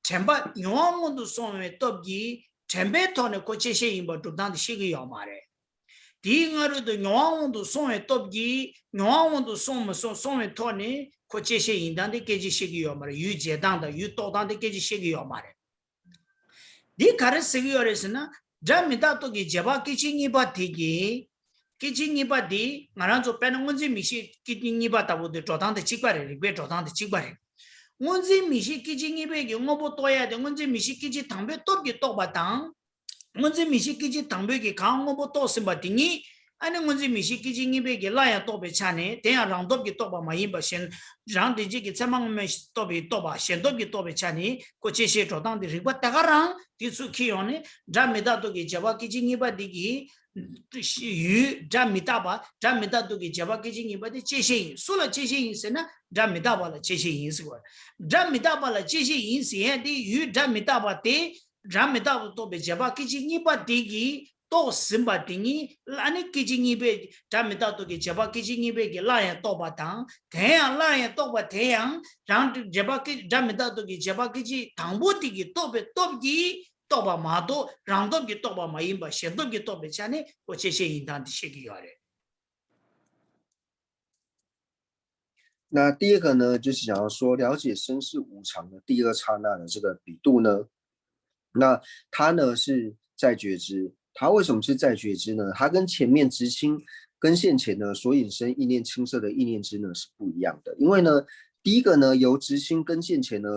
全把永远都送为多给，全部头呢，过这些因把都当的些个要嘛嘞。第一个的永远都送为多给，永远都送为头呢。或这些应当的给这些个要嘛的，有简单的，有多当的给这些个要嘛的。你看的这个要的是呢，咱们大都给结巴给这你把提给，给这你把提，俺让做别人我这米些给你把大部的做当的几块的，里边做当的几块的。我这米些给这你别给我不多呀的，我这米些给这汤别多给多不当，我这米些给这汤别给看我不多是不的你。아니 뭔지 미시 기징이 베게 라야 또베 차네 대야 랑도기 또바 마이바 신 랑디지기 차망메 또베 또바 신도기 또베 차니 고체시 조당디 리바 따가랑 디수키요네 자메다도기 자바 기징이 바디기 유 자미다바 자미다도기 자바 기징이 바디 제시 술라 제시 인세나 자미다바라 제시 인스고 자미다바라 제시 인세디 유 자미다바데 자미다도 또베 자바 기징이 바디기 또 심바딩이 아니 기징이베 담에다도게 제바 기징이베게 라야 또바당 대양 라야 또바 대양 랑 제바기 담에다도게 제바 기지 당보디기 또베 또기 또바 마도 랑도기 또바 마임바 셴도기 또베 자네 고체셰 인단디 시기요래 那第二个呢，就是想要说了解身世无常的第二刹那的这个比度呢，那它呢是在觉知。它为什么是在觉知呢？它跟前面执青跟现前呢所引申意念青色的意念支呢是不一样的。因为呢，第一个呢由执青跟现前呢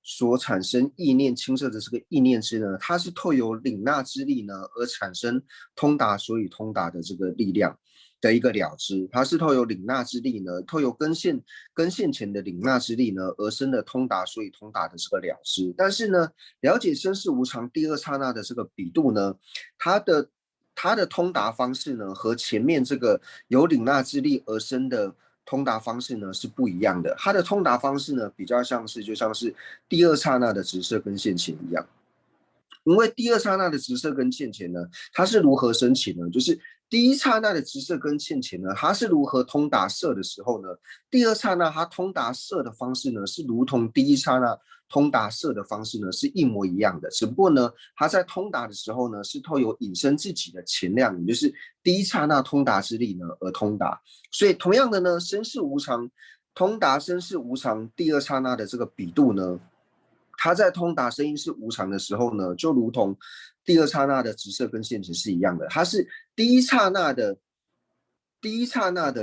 所产生意念青色的这个意念支呢，它是透由领纳之力呢而产生通达所以通达的这个力量的一个了知，它是透由领纳之力呢，透由跟现前的领纳之力呢而生的通达所以通达的这个了知。但是呢，了解身世无常第二刹那的这个比度呢，它的通达方式呢和前面这个由领纳之力而生的通达方式呢是不一样的。它的通达方式呢比较像是就像是第二刹那的直射跟现前一样。因为第二刹那的直射跟现前呢，它是如何升起呢？就是第一刹那的直射跟现前呢，它是如何通达色的时候呢？第二刹那它通达色的方式呢，是如同第一刹那通达色的方式呢，是一模一样的。只不过呢，它在通达的时候呢，是透由引申自己的前量，也就是第一刹那通达之力呢而通达。所以同样的呢，身世无常通达身世无常第二刹那的这个比度呢，它在通达声音是无常的时候呢，就如同第二刹那的直射跟现前是一样的，它是第一刹那的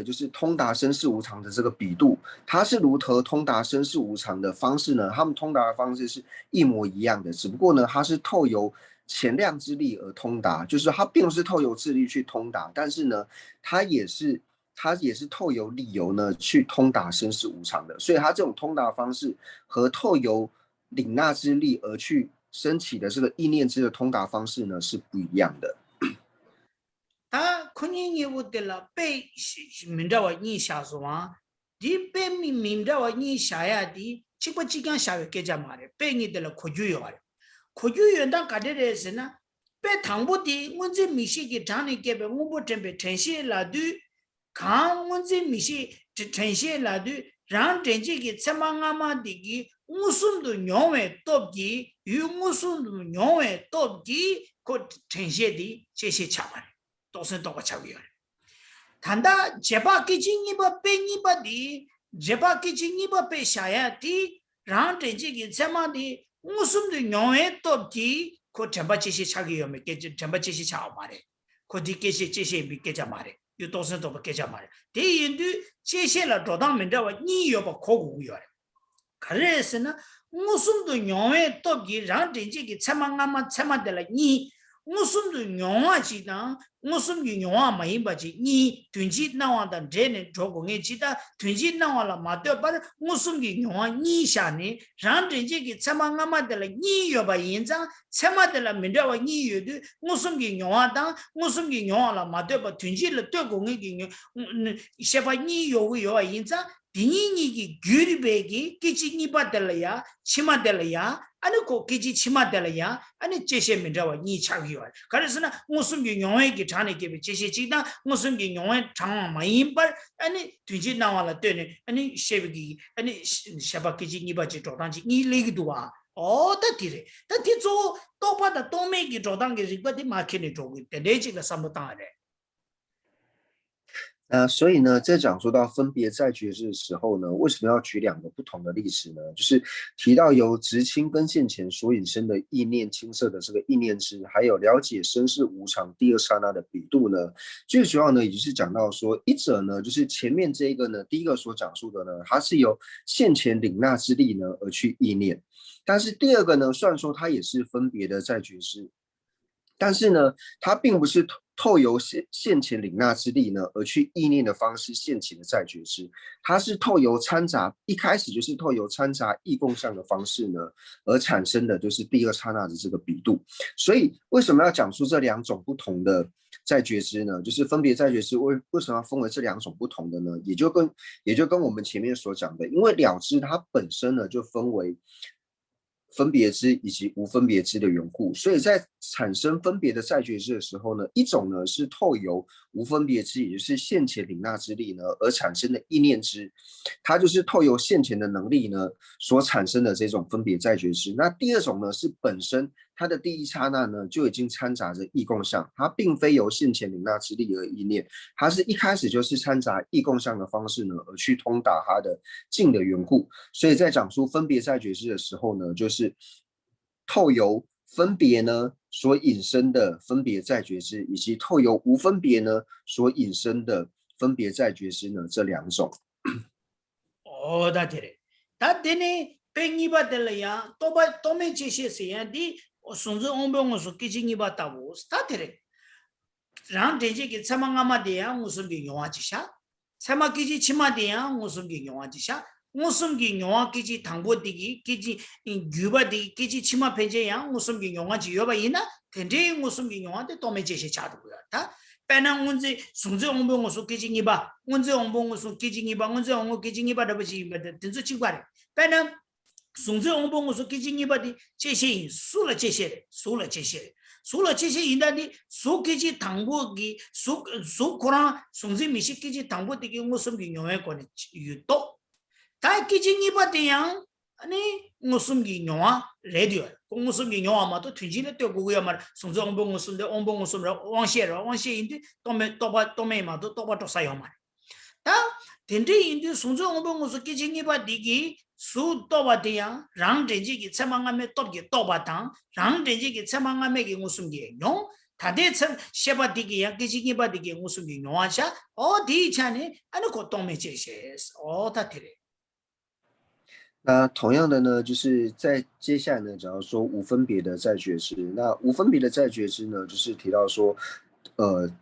就是通达身世无常的这个比度，它是如何通达身世无常的方式呢？他们通达的方式是一模一样的，只不过呢，它是透由前量之力而通达，就是它并不是透由智力去通达，但是呢，它也是透由理由呢去通达身世无常的，所以它这种通达方式和透由领纳之力而去升起的这个意念之的通达方式呢是不一样的。他肯定业务的了，被明着我你下说啊，你被明着我你下呀的，这个几个下月给家嘛的，被你的了可就有了，可就有当干的是呢，被唐不的，我这米西给长的给被我不准备呈现了的，看我这米西呈现了的，让真正给怎么阿妈的给。我孙都娘为多的，有我孙都娘为多的，可呈现的这些茶碗，都是多个茶碗。谈到这把给进一把被一把的，这把给进一把被下呀的，让这几个怎么的，我孙都娘为多的，可这把这些茶给没给这把这些茶碗的，可的这些没给这嘛的，有多少多不给这嘛的。第一的这些了，做当明着话，你要不可无要的。그래서는 무슨도 용에 또기 랑든지 참아가마 참아들 니 무슨 영화지다 무슨 영화 많이 봐지 니 둔지 나와다 제네 조공에 지다 둔지 나와라 맞대 봐 무슨 영화 니 샤니 란진지기 참망아마들 니 여바 인자 참마들 민다와 니 여도 무슨 영화다 무슨 영화라 맞대 봐 둔지를 뜨공에 샤바 니 요요 인자 비니니기 규리베기 기지니 받들야 치마들야 아니 고 기지 치마들야 아니 제시 민다와 니 차기와 그래서나 무슨 영화에게 자네게 제시 지다 무슨 영화 장 많이 발 아니 뒤지 나와라 되네 아니 셰비기 아니 샤바기지 니 바지 조단지 니 레기도와 다 디레 다 디조 또 받아 또 메기 조단게 리바디 마케니 조기 대대지가 삼부당하래所以呢，在讲说到分别在觉知的时候呢，为什么要举两个不同的例子呢？就是提到由执清跟现前所引申的意念青色的这个意念知，还有了解身世无常第二刹那的比度呢，最主要呢，也就是讲到说，一者呢，就是前面这一个呢，第一个所讲述的呢，它是由现前领纳之力呢而去意念，但是第二个呢，虽然说它也是分别的在觉知，但是呢，它并不是透由现前领纳之力呢而去意念的方式现前的在觉知，它是透由掺杂，一开始就是透由掺杂意共相的方式呢而产生的就是第二刹那的这个比度。所以为什么要讲出这两种不同的在觉知呢？就是分别在觉知为什么要分为这两种不同的呢？也就跟我们前面所讲的，因为了知它本身呢就分为分别知以及无分别知的缘故，所以在产生分别的在觉知的时候呢，一种呢是透由无分别知，也就是现前领纳之力呢而产生的意念知，它就是透由现前的能力呢所产生的这种分别在觉知。那第二种呢是本身它的第一刹那呢就已经掺杂着意共相，它并非由现前领纳之力而意念，它是一开始就是掺杂意共相的方式呢而去通达它的境的缘故。所以在讲出分别在觉知的时候呢，就是透由分别呢所引申的分别在觉知，以及透由无分别呢所引申的分别在觉知呢这两种。다 되래. 다 되네. 뺑이 받을래야 또 매치시세야 디 순수 온병어서 끼징이 받다고 다 되래. 랑 대지기 사망아마데야 무슨 게 영화지샤? 사마기지 치마데야 무슨 게 영화지샤? 무슨 게 영화기지 당보디기 기지 규바디 기지 치마 폐제야 무슨 게 영화지 여바이나? 근데 무슨 게 영화데 또 매치시 자도고요. 다 빼나 문제 순수 온병어서 끼징이 봐. 문제 온병어서 끼징이 봐. 문제 온거 끼징이 받아 보지. 된수 친구래. 빼나 송제 온봉어서 기징이바디 제시 수라 제시 수라 제시 인다디 소기지 당보기 소코라 송제 미식기지 당보디기 무슨 기념에 거니 유도 다 기징이바디양 아니 무슨 기념아 레디오 무슨 기념아마도 튀지를 떼고야 말 송제 온봉어서인데 온봉어서로 왕시인데 또메마도 또바도 사요 말 다 덴데 인데 송제 온봉어서 기징이바디기 수 또바디야 랑데지기 차망함에 또기 또바당 랑데지기 차망함에 무슨 게요 다들 셰바디기 약기지기 바디기 무슨 게 요아샤 어디 차네 아니 고통메 제시스 다 되래 那同样的呢，就是在接下来呢，假如说无分别的在觉知，那无分别的在觉知呢，就是提到说，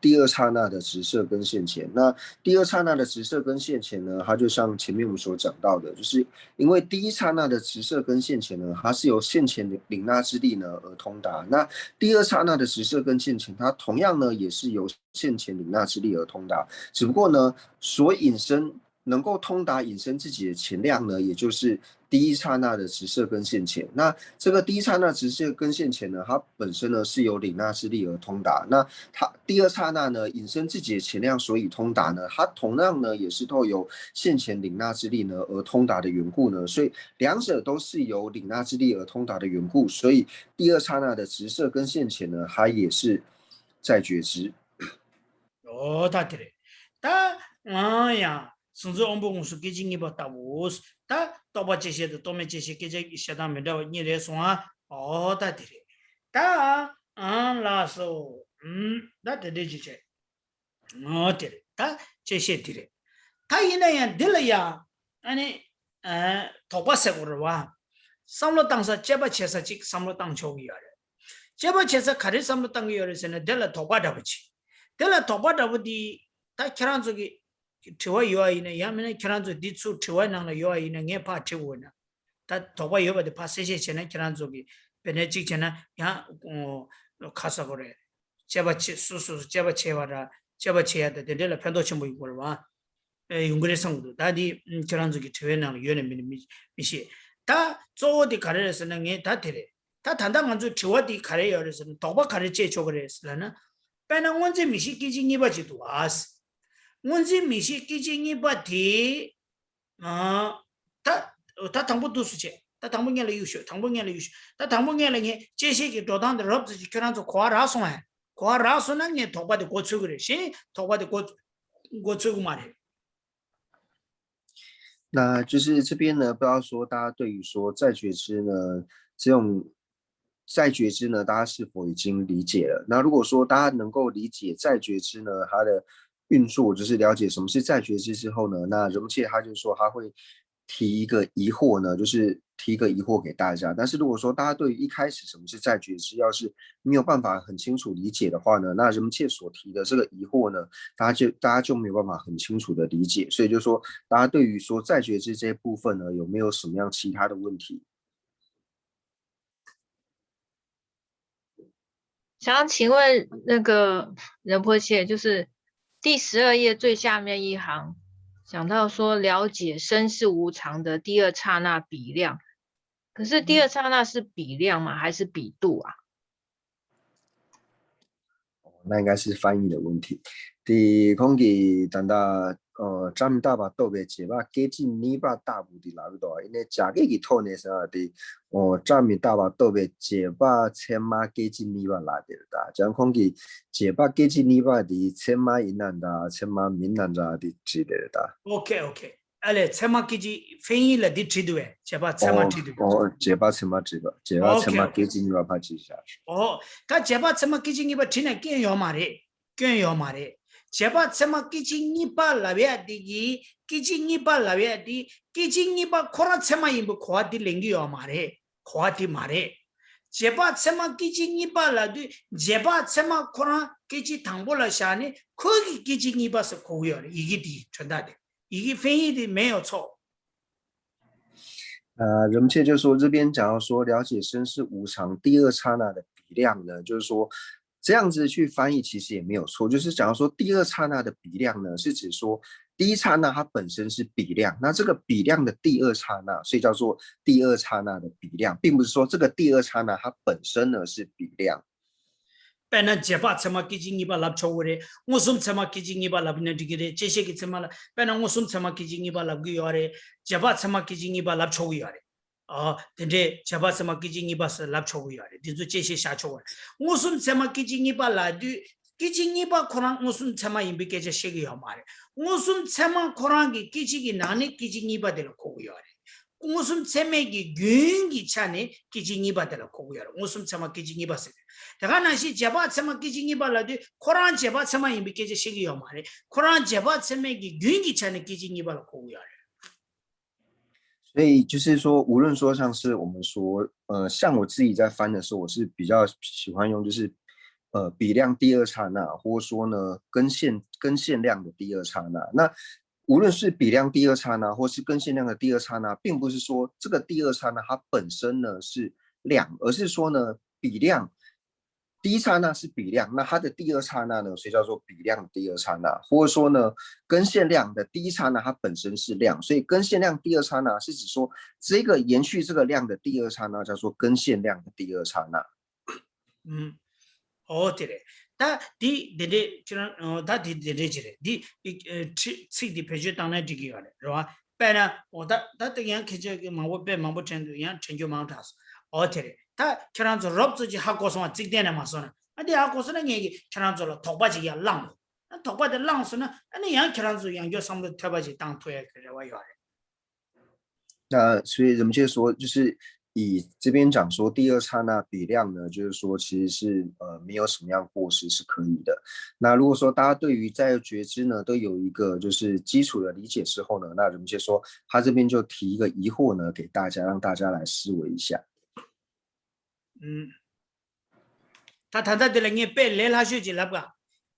第二刹那的直射跟现前。那第二刹那的直射跟现前呢，它就像前面我们所讲到的，就是因为第一刹那的直射跟现前呢，它是由现前领纳之力呢而通达。那第二刹那的直射跟现前，它同样呢也是由现前领纳之力而通达，只不过呢所引申能够通达引申自己的前量呢，也就是第一刹那的直射跟现前。那这个第一刹那直射跟现前呢，它本身呢是由领纳之力而通达。那它第二刹那呢引申自己的前量所以通达呢，它同样呢也是透由现前领纳之力呢而通达的缘故呢，所以两者都是由领纳之力而通达的缘故，所以第二刹那的直射跟现前呢，它也是在觉知。다 되래. 다 아야. 순수 온봉수 기징이 봤다고. 다 또바제시도 또메제시 기제 샤다메다 니레 소아. 다 되래. 다 라서 다 되지제. 되래. 다 제시 되래. 다 이나야 들려야 아니 도바세고로 와. 삼로 땅서 제바 제사직 삼로 땅 조기야. 제바체서 가르삼도 땅이 열어서는 될라 도바다부치 될라 도바다부디 다 키란족이 저와 요아이네 야면에 키란족 디츠 저와 나나 요아이네 녜파 치고나 다 도바 요바데 파세제체나 키란족이 베네직체나 야 가서 그래 제바치 수수 제바체와라 제바체야데 될라 편도치 뭐 이걸 봐 용거래 상도 다디 키란족이 저와 나나 요네 미시 다 저어디 가르에서는 다 되래 다 단단한 주 저어디 가르에 열어서는 도바 가르체 줘그래서는 빼는 원제 미시 기징이 바지도 와스 원지 미시 기징이 바디 다 당부도 수제 다 당분간에 유쇼 당분간에 유쇼 다 당분간에 제시기 도단의 럽지 그런저 과라송해 과라송은 게 도바도 고쳐 그래시 도바도 고쳐 말해 那就是这边呢，不知道说大家对于说在觉知呢这种在觉知呢，大家是否已经理解了？那如果说大家能够理解在觉知呢，它的运作就是了解什么是在觉知之后呢，那荣切他就说他会提一个疑惑呢，就是提一个疑惑给大家。但是如果说大家对于一开始什么是在觉知，要是没有办法很清楚理解的话呢，那荣切所提的这个疑惑呢，大家就没有办法很清楚的理解。所以就说大家对于说在觉知这一部分呢，有没有什么样其他的问题？想要请问那个仁波切，就是第12页最下面一行，讲到说了解身是无常的第二刹那比量，可是第二刹那是比量吗？还是比度啊？那应该是翻译的问题。第空气等到占大把豆呗，节吧，接近你把大部的拿不到，因为价格给托呢是啊的，占大把豆呗，节吧千码接近你把拿的的，将空气节吧接近你把的千码以南的，千码闽南的之类的。OK，알레 체마키지 페인이라 디트리도에 제바 체마트리도. 제바 체마트리도. 제바 체마 게징이와 파지샤. 다 제바 체마 게징이바 티네 깨요 말이. 제바 체마 게징이바 라베디기 게징이바 라베디 게징이바 코라 체마 임부 코아디 랭기요 말이. 코아디 말이. 제바 체마 게징이바 라디 제바 체마 코라 게지 당볼라 샤니 거기 게징이바서 고요. 이게 디 전다데. 이게翻译的没有错。人切就说这边讲到说了解身是无常第二刹那的比量呢，就是说这样子去翻译其实也没有错，就是讲到说第二刹那的比量呢，是指说第一刹那它本身是比量，那这个比量的第二刹那，所以叫做第二刹那的比量，并不是说这个第二刹那它本身呢是比量。पेना जेबा छमा किजिंगी बा लब छोरे मुसुम छमा किजिंगी बा लब ने डिगिरे जेसे कि छमा पेना मुसुम छमा किजिंगी बा लब गयोरे जेबा छमा किजिंगी बा लब छोगयोरे दे जेबा छमा किजिंगी बा लब छोगयोरे दिजु जेसे शा छोरे मुसुम छमा किजिंगी बा लादु किजिंगी बा खोरां मुसुम छमा इम्बिके जे शेगयो मारे मुसुम छमा खोरां की किजिगी नाने किजिंगी बा देलो कोगयोरे 무슨 세맥이 균기 차네 기징이 받으라 고고요. 무슨 참아 기징이 받세. 내가 나시 제바 참아 기징이 받라도 코란 제바 참아 임비케제 시기요 말에. 코란 제바 세맥이 균기 차네 기징이 받라 고고요. 所以就是说，无论说像是我们说，像我自己在翻的时候，我是比较喜欢用就是比量第二刹那，或者说呢根线量的第二刹那。那无论是比量第二刹那，或是根线量的第二刹那，并不是说这个第二刹那它本身呢是量，而是说呢比量第一刹那是比量，那它的第二刹那呢，所以叫做比量第二刹那，或者说呢根线量的第一刹那它本身是量，所以根线量第二刹那是指说这个延续这个量的第二刹那叫做根线量的第二刹那。对。다 디데데 저는 다 디데데지래 디 치디 페이지 땅에 디기요래 그러와 빼나 다 그냥 계저 망보 빼 망보 전도 그냥 전교 망타서 어테래 다 저런저 럽지 하고서 찍대나 마서나 아디 하고서는 얘기 저런저 독바지야 랑 독바의 랑서는 아니 양 저런저 양교 상도 태바지 땅 토에 그래와 요래 那所以人们就说就是以这边讲说第二刹那比量呢，就是说其实是没有什么样过失是可以的。那如果说大家对于在觉知呢都有一个就是基础的理解之后呢，那人们就说他这边就提一个疑惑呢给大家，让大家来思维一下。다 단다들랑에 뺄렐 하셔지 랍가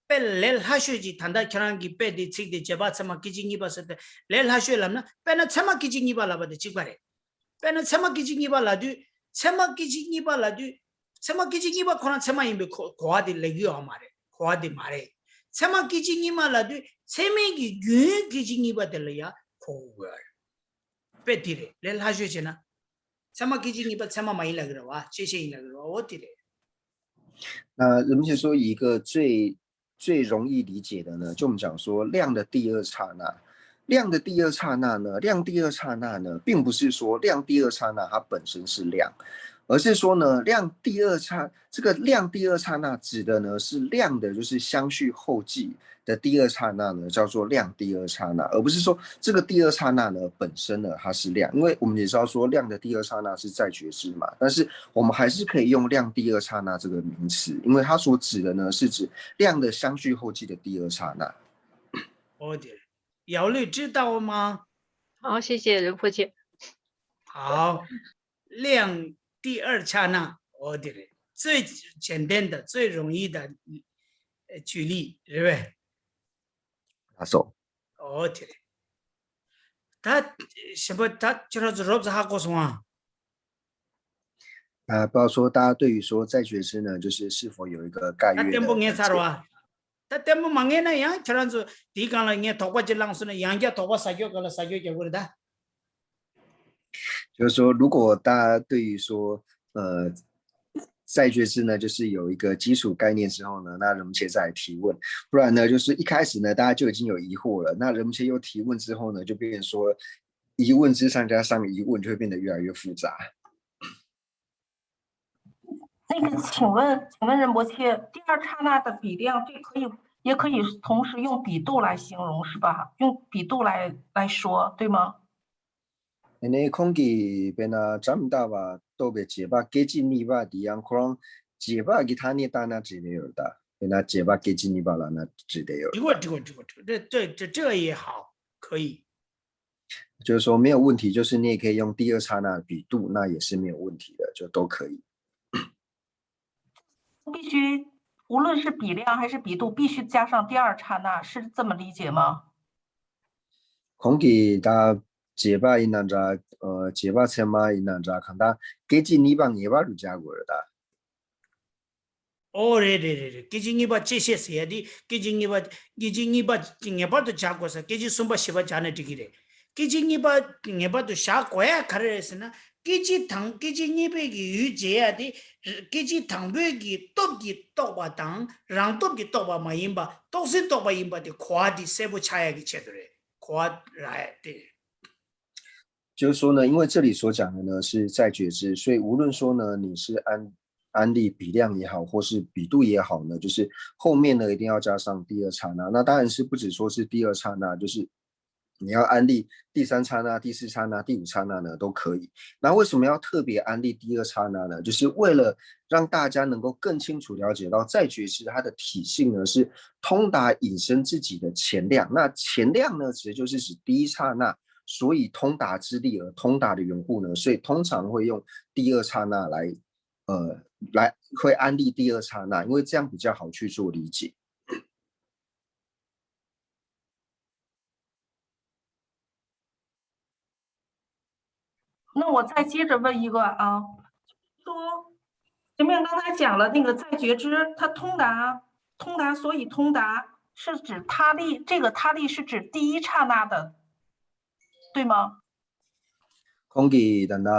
뺄렐 하셔지 단다 결한기 빼디 칙디 제바 참마 기징이 봤을 때렐 하셔람나 빼나 참마 기징이 발라바데 직바래 빼나 참마 기징이 발라도 참마 기징이 발라도 참마 기징이 바 코나 참마 임베 고아디 레기요 말해 고아디 말해 참마 기징이 말라도 세메기 균 기징이 바들려야 고월 빼디래 렐 하셔지나 참마 기징이 바 참마 많이 라그라 와 제시이 라그라 어디래 那人们就说一个最容易理解的呢，就我们讲说量的第二刹那，量的第二刹那呢，量第二刹那呢，并不是说量第二刹那它本身是量，而是说呢，这个量第二刹那指的呢是量的，就是相续后继的第二刹那呢，叫做量第二刹那，而不是说这个第二刹那呢本身呢它是量，因为我们也知道说量的第二刹那是在觉知嘛，但是我们还是可以用量第二刹那这个名词，因为它所指的呢是指量的相续后继的第二刹那。哦的，姚律知道吗？好，谢谢仁波切。好，量第二刹那，哦的嘞，最简单的、最容易的举例，是不是？打手。哦的嘞，他什么？他就是罗子哈告诉我。不知道说大家对于说在觉知呢，就是是否有一个概略的了解。 다 때문에 망해나 양 저런서 디간라 게 도과질랑스는 양자 도과 사교가라 사교게 그러다 就是说，如果大家对于说在觉知呢，就是有一个基础概念之后呢，那人们切再来提问，不然呢，就是一开始呢，大家就已经有疑惑了，那人们切又提问之后呢，就变成说疑问之上加上疑问，就会变得越来越复杂。 那个，请问仁波切，第二刹那的比量，这也可以同时用比度来形容，是吧？用比度来说，对吗？那空气变那长大吧，都被结巴给进泥巴的样，可能结巴给他那大那之类有的，变那结巴给进泥巴了那之类有。这也好，可以。就是说没有问题，就是你也可以用第二刹那比度，那也是没有问题的，就都可以。 必须，无论是比量还是比度，必须加上第二刹那，是这么理解吗？空气它结巴因那着，结巴前嘛因那着，看它给进泥巴泥巴就加过了的。哦，对，给进泥巴这些谁的？给进泥巴泥巴都加过噻，给进松巴西巴加那这个的，给进泥巴都下过呀，看的是呢。 기지 니베기 유제야디 기지 당베기 떡기 떡바당 랑떡기 떡바 마임바 떡신 떡바 임바디 과디 세부 차야기 제도래 과라야디 就是说呢，因为这里所讲的呢是在觉知，所以无论说呢你是安利比量也好，或是比度也好呢，就是后面呢一定要加上第二刹那。那当然是不只说是第二刹那，就是 你要安利第三刹那、第四刹那、第五刹那呢，都可以。那为什么要特别安利第二刹那呢？就是为了让大家能够更清楚了解到，在觉知它的体性呢是通达引申自己的前量。那前量呢，其实就是指第一刹那，所以通达之力而通达的缘故呢，所以通常会用第二刹那来会安利第二刹那，因为这样比较好去做理解。 那我再接着问一个啊，说前面刚才讲了那个在觉知，它通达，所以通达是指他力，这个他力是指第一刹那的，对吗？空气等到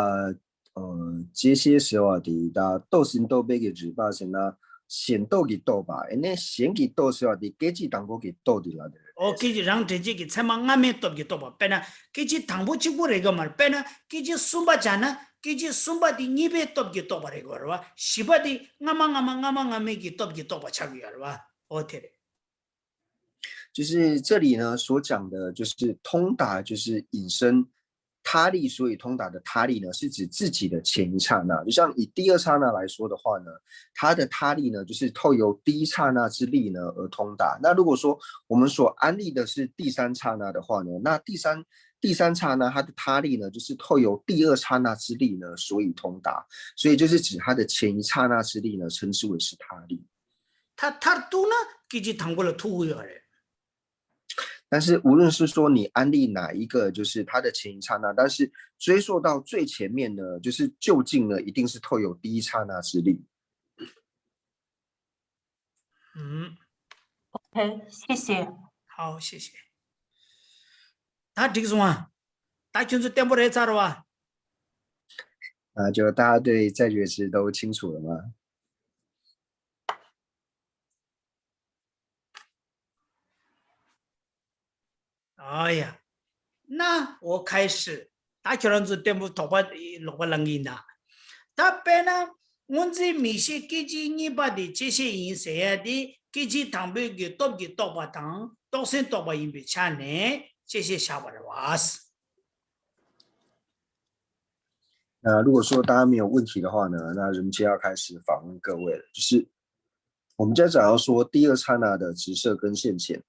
这些时候的斗心斗背嘅嘴巴先啦，先斗嘅斗吧，那先嘅斗时候的给几当过给斗的啦的。 哦，给这让这几个才嘛俺们多给多吧，别那给这당부 직부那个嘛，别那给这松巴家呢，给这松巴的你别多给多吧那个是吧？西巴的俺们给多给多吧差个是吧？哦对的。就是这里呢所讲的，就是通达，就是引申他力，所以通达的他力呢，是指自己的前一刹那。就像以第二刹那来说的话呢，它的他力呢，就是透由第一刹那之力呢而通达。那如果说我们所安利的是第三刹那的话呢，那第三第三刹那它的他力呢，就是透由第二刹那之力呢，所以通达，所以就是指它的前一刹那之力呢，称之为是他力。他都呢，给这당고를 투구요 래。 但是无论是说你安利哪一个，就是它的前一刹那，但是追溯到最前面呢，就是就近呢，一定是透有第一刹那之力。OK， 谢谢。好，谢谢。他这个什么？他就是点不来咋了哇？就大家对在觉知都清楚了吗？哎呀，那我开始，大家人是点不头发落把冷音的，他本来我这米些给几你把的这些音色的，给几糖不给多给多把糖，多些多把音被抢呢，这些下巴的哇是。那如果说大家没有问题的话呢，那人们就要开始访问各位了。就是我们在讲到说第二刹那的直射跟现前，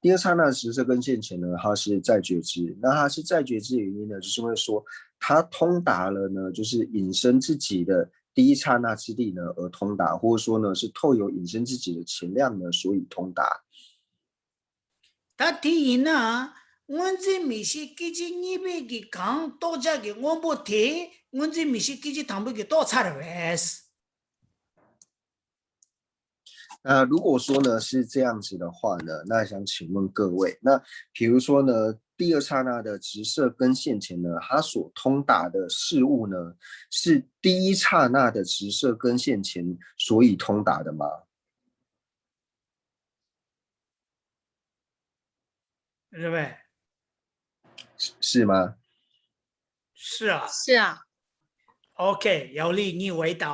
第二刹那的直射跟现前呢，它是在觉知。那它是在觉知的原因呢，就是因为说它通达了呢，就是引申自己的第一刹那之力呢而通达，或者说呢是透由引申自己的前量呢，所以通达。他提议呢，我这米些给几你别给讲多加给我不提，我这米些给几糖不给多差的位是。那如果说呢是这样子的话呢，那想请问各位，那比如说呢，第二刹那的直射跟现前呢，它所通达的事物呢，是第一刹那的直射跟现前所以通达的吗？是呗？是吗？是啊。是啊。OK， 姚丽，你回答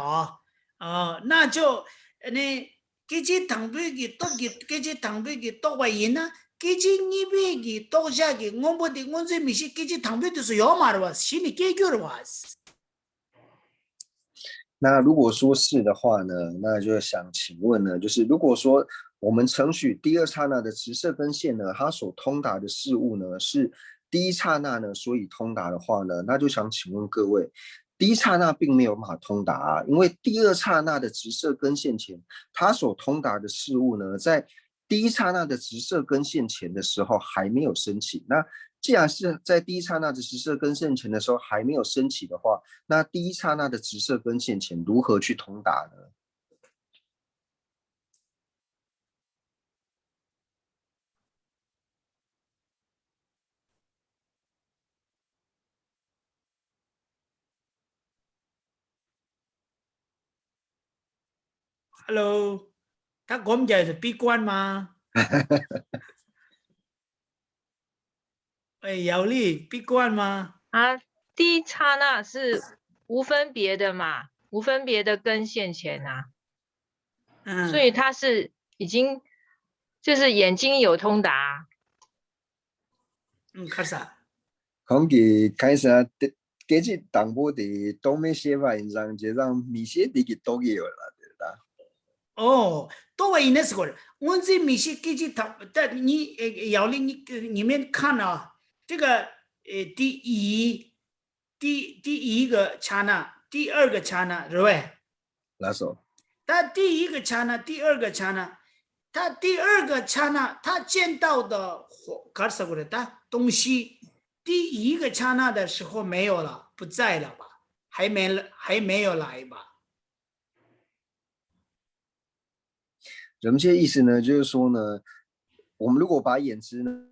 啊。那就那给这糖杯给多给这糖杯给多少银呢？给这你别给多下给我不的，我这米些给这糖杯都是要嘛的哇，心里解决的哇。那如果说是的话呢，那就想请问呢，就是如果说我们承许第二刹那的直射跟现呢，它所通达的事物呢是第一刹那呢，所以通达的话呢，那就想请问各位，第一刹那并没有办法通达啊，因为第二刹那的直射跟现前，它所通达的事物呢，在第一刹那的直射跟现前的时候还没有升起。那既然是在第一刹那的直射跟现前的时候还没有升起的话，那第一刹那的直射跟现前如何去通达呢？Hello， 他我们家是闭关吗？哎，姚丽，闭关吗？啊，第一刹那是无分别的嘛，无分别的跟现前啊，所以它是已经就是眼睛有通达。开始。讲起开始啊，给起当波的都没写法印上，就让米写的给都有了，对吧？哦，多少银的时候，我这米些给这糖，但你姚丽，你们看啊，这个第一个刹那，第二个刹那，是吧？哪首？他第一个刹那，第二个刹那，他第二个刹那，他见到的搞什么的东西，第一个刹那的时候没有了，不在了吧？还没有来吧？人们这些意思呢，就是说呢，我们如果把眼知呢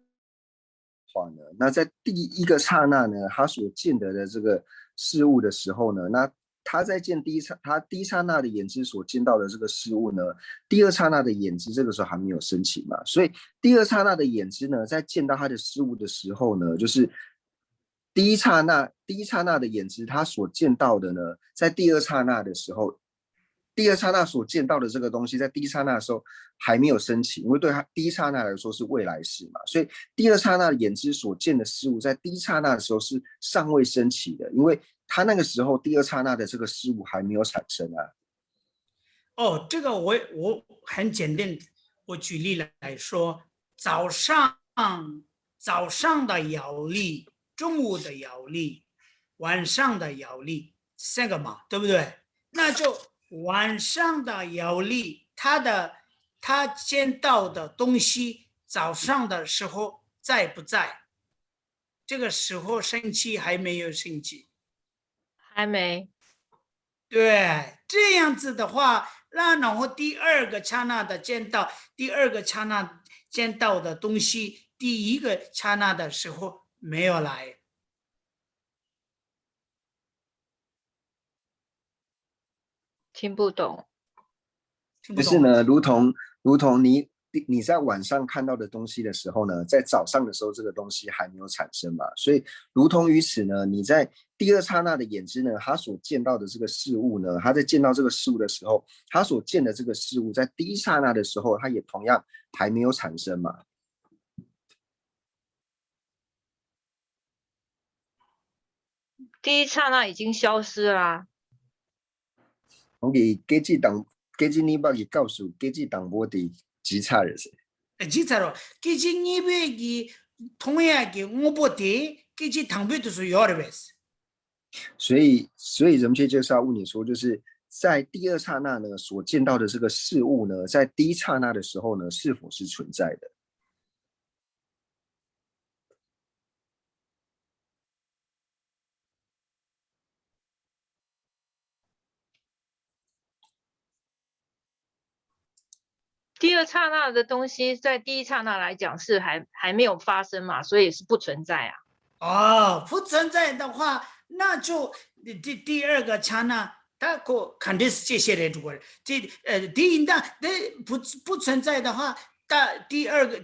话呢，那在第一个刹那呢，他所见得的这个事物的时候呢，那他在见他第一刹那的眼知所见到的这个事物呢，第二刹那的眼知这个时候还没有升起嘛，所以第二刹那的眼知呢，在见到他的事物的时候呢，就是第一刹那的眼知，他所见到的呢，在第二刹那的时候。第二刹那所见到的这个东西，在第一刹那的时候还没有升起，因为对他第一刹那来说是未来式嘛，所以第二刹那的眼知所见的事物，在第一刹那的时候是尚未升起的，因为他那个时候第二刹那的这个事物还没有产生啊。哦，这个我很简单，我举例来说，早上的摇力中午的摇力，晚上的摇力，3个嘛，对不对？那就晚上的摇力，他见到的东西，早上的时候在不在？这个时候生气还没有生气？还没。对，这样子的话，然后第二个刹那的见到，第二个刹那见到的东西，第一个刹那的时候没有来。听不懂。听不懂。就是呢，如同你在晚上看到的东西的时候呢，在早上的时候这个东西还没有产生嘛，所以如同于此呢，你在第二刹那的眼知呢，他所见到的这个事物呢，他在见到这个事物的时候，他所见的这个事物在第一刹那的时候，他也同样还没有产生嘛。第一刹那已经消失啦。我给给这你把给告诉给这当波的极差人士。 진짜로 기지 니베기 통해야기 오보데 기지 당배도서 여러베스. 所以人切就是要问你说，就是在第二刹那呢所见到的这个事物呢，在第一刹那的时候呢，是否是存在的？第二刹那的东西，在第一刹那来讲是还没有发生嘛，所以是不存在啊。不存在的话，那就第二个刹那，它肯定是这些人主的。第一那不存在的话，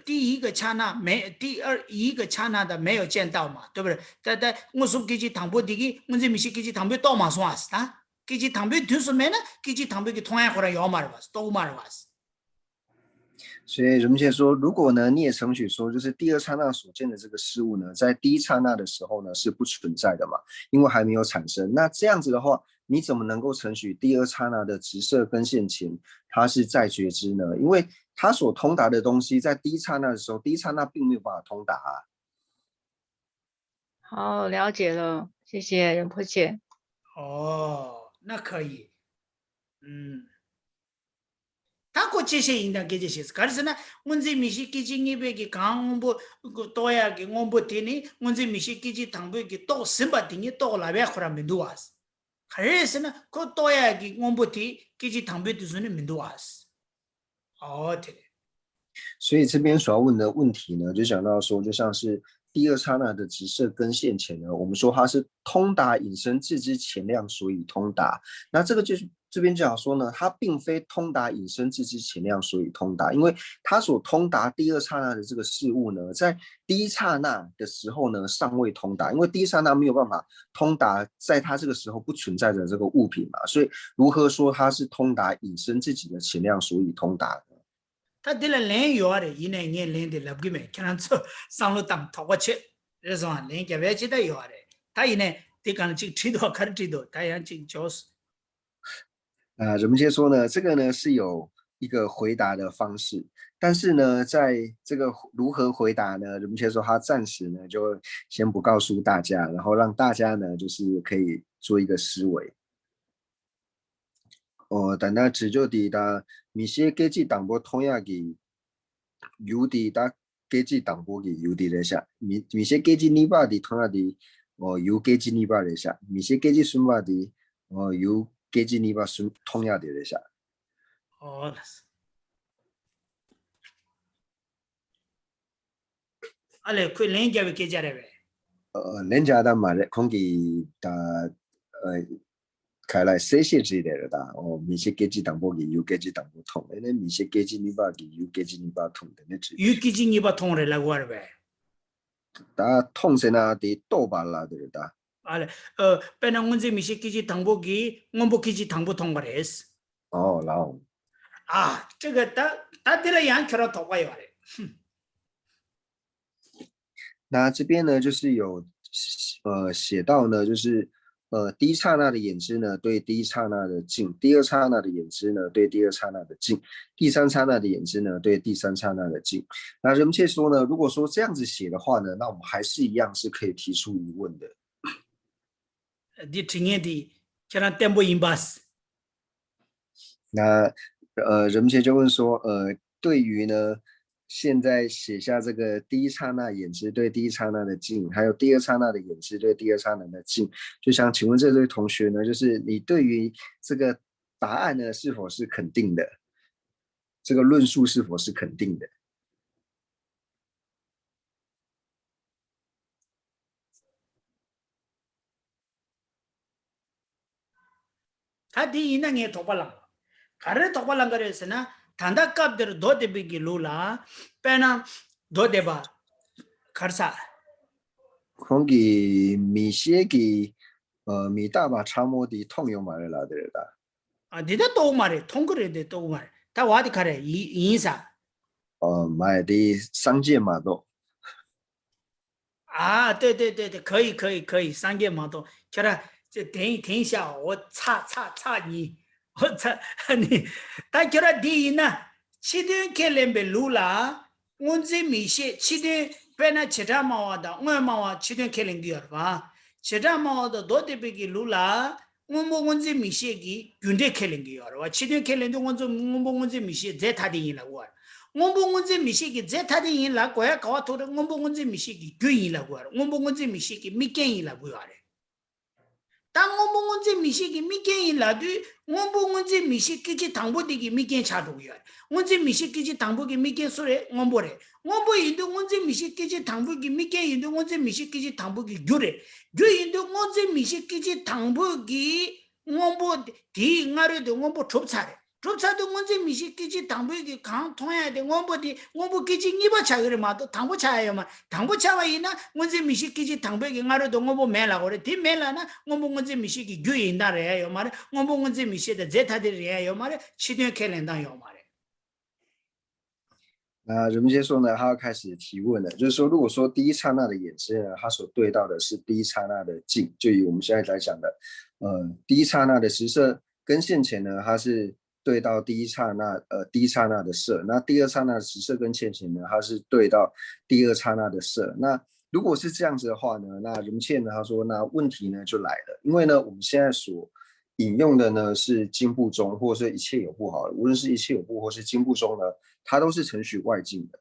第一个刹那没一个刹那的没有见到嘛，对不对？但我说给去唐伯的，我这没是给去唐伯到嘛算是啊，给去唐伯就是没呢，给去唐伯给同样回来要嘛的吧，都嘛的吧是。所以人们现在说，如果呢，你也承许说，就是第二刹那所见的这个事物呢，在第一刹那的时候呢是不存在的嘛，因为还没有产生。那这样子的话，你怎么能够承许第二刹那的直色根现前，它是在觉知呢？因为它所通达的东西，在第一刹那的时候，第一刹那并没有办法通达啊。好，了解了，谢谢仁波切。那可以，다고 제시인다 게제시스 가르스나 문제 미시 기징이베기 강보 또야기 옹보티니 문제 미시 기지 당부기 또 심바딩이 또 라베코라 민두아스 가르스나 그 또야기 옹보티 기지 당부드스는 민두아스 네. 所以这边所要问的问题呢，就讲到说，就像是第二刹那的直色根现前呢，我们说它是通达引申自知前量，所以通达。那这个就是这边就讲说呢，它并非通达引申自知前量，所以通达，因为它所通达第二刹那的这个事物呢，在第一刹那的时候呢，尚未通达，因为第一刹那没有办法通达，在它这个时候不存在的这个物品嘛，所以如何说它是通达引申自己的前量，所以通达的？他得了人有的，一年年人的来不给没，可能做上路当讨个钱，这是嘛，人家外记得有的，他一年得可能就知道，可能知道，他也就教是。人们先说呢，这个呢是有一个回答的方式，但是呢，在这个如何回答呢，人们先说他暂时呢就先不告诉大家，然后让大家呢就是可以做一个思维。但那只就抵达米些阶级党波通亚给有抵达阶级党波给有抵了下，米些阶级尼巴的通亚的有阶级尼巴了下，米些阶级孙巴的有阶级尼巴孙通亚的了下。알레 그 랭자베 계자레베人家的嘛的空给的开来这些之类的的米些阶级党波给有阶级党波通，那米些阶级尼巴给有阶级尼巴通的那只。유기징이바 통레 라고하레베 다 통세나 디 또발라 들다. 알레 빼나 문제 미시기지 당보기 원보기지 당보 통과레스. 라오. 这个他得了羊壳头发有嘞。那这边呢，就是有写到呢，就是第一刹那的眼知呢对第一刹那的境，第二刹那的眼知呢对第二刹那的境，第三刹那的眼知呢对第三刹那的境。那人们切说呢，如果说这样子写的话呢，那我们还是一样是可以提出疑问的。di tingye di kira tempo imbas 那人们切就问说，对于呢现在写下这个第一刹那眼知对第一刹那的境，还有第二刹那的眼知对第二刹那的境，就想请问这位同学呢，就是你对于这个答案呢是否是肯定的？这个论述是否是肯定的？他第一那也托巴朗，卡热托巴朗个人是呢，谈到kap的多的比给路啦，变呢多的吧，卡萨。可以米些给米大把差摩的痛有买了啦的啦。啊，你的多嘛的，通过的多嘛，他话的卡热影响。买的商界码都。啊，对对对对，可以，商业码头，叫他就停一下，我插你，我插你，但叫他第一呢，七天开两百路啦，我这米些七天本来其他毛的，我毛七天开两个吧，其他毛的多的别个路啦，我这米些给原来开两个吧，七天开两个我这米些在他的人了我。我不我这米西给在他的人来过来搞头的，我不我这米西给军人来过来，我不我这米西给没建议来过来。但我不我这米西给没建议来对，我不我这米西给这당부的给没建查出来，我这米西给这당부给没建说嘞，我不嘞，我不印度我这米西给这당부给没建印度我这米西给这당부给有嘞，有印度我这米西给这당부给我不第二的我不抽查嘞。조차도 뭔지 미식기지 당부기 강 통해야 돼. 원부기지 니버 차그리마도 당부 차야만 당부 차와이나 뭔지 미식기지 당부기 nga로도 원부 매라 그래. 뒤 매라나 원부 뭔지 미식기 규인다래요 말에. 원부 뭔지 미식의 제타들이에요 말에. 치료 캘린다요 말에. 那人们接说呢，他要开始提问了，就是说，如果说第一刹那的眼知呢，他所对到的是第一刹那的境，就以我们现在来讲的，第一刹那的实色跟现前呢，它是对到第一刹那的色，那第二刹那的实色跟现前呢，它是对到第二刹那的色。那如果是这样子的话呢，那人切呢，他说，那问题呢就来了，因为呢，我们现在所引用的呢是经部中，或者是一切有部好了，无论是一切有部或是经部中呢，它都是承许外境的。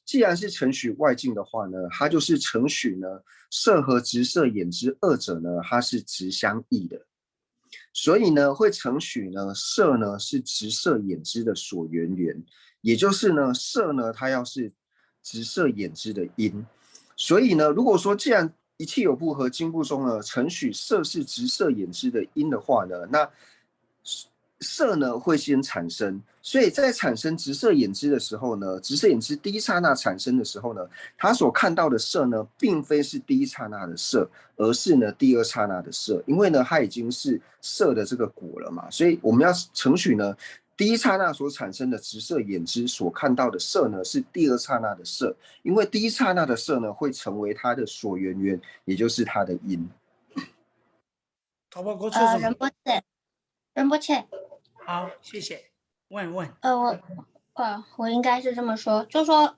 既然是承许外境的话呢，它就是承许呢色和直色眼知二者呢，它是直相异的。所以呢，会承许呢，色呢是直色眼知的所缘缘，也就是呢，色呢它要是直色眼知的因。所以呢，如果说既然一切有部和经部中呢，承许色是直色眼知的因的话呢，那色呢会先产生，所以在产生直色眼知的时候呢，直色眼知第一刹那产生的时候呢，他所看到的色呢，并非是第一刹那的色，而是呢第二刹那的色，因为呢它已经是色的这个果了嘛，所以我们要承许呢，第一刹那所产生的直色眼知所看到的色呢，是第二刹那的色，因为第一刹那的色呢会成为它的所缘缘，也就是它的因。仁波切。好，谢谢。问。我应该是这么说，就说，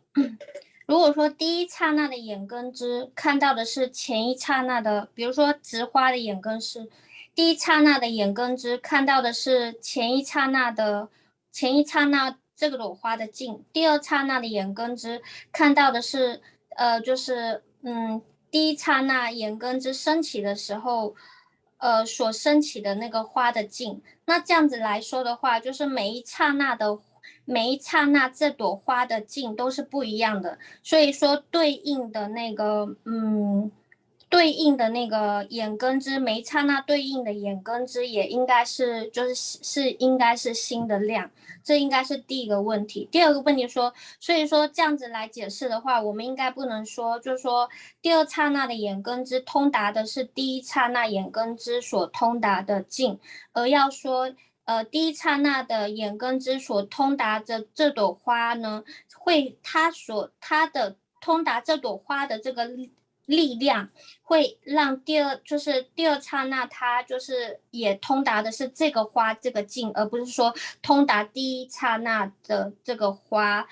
如果说第一刹那的眼根知看到的是前一刹那的，比如说植花的眼根是第一刹那的眼根知看到的是前一刹那这个朵花的境，第二刹那的眼根知看到的是第一刹那眼根知升起的时候。所升起的那个花的境，那这样子来说的话，就是每一刹那这朵花的境都是不一样的，所以说对应的那个眼根知，每一刹那对应的眼根知也应该是应该是新的量，这应该是第一个问题。第二个问题说，所以说这样子来解释的话，我们应该不能说，就是说第二刹那的眼根知通达的是第一刹那眼根知所通达的境，而要说第一刹那的眼根知所通达的这朵花呢，会它的通达这朵花的这个力量，会让第二刹那它就是也通达的是这个花这个境，而不是说通达第一刹那的这个花，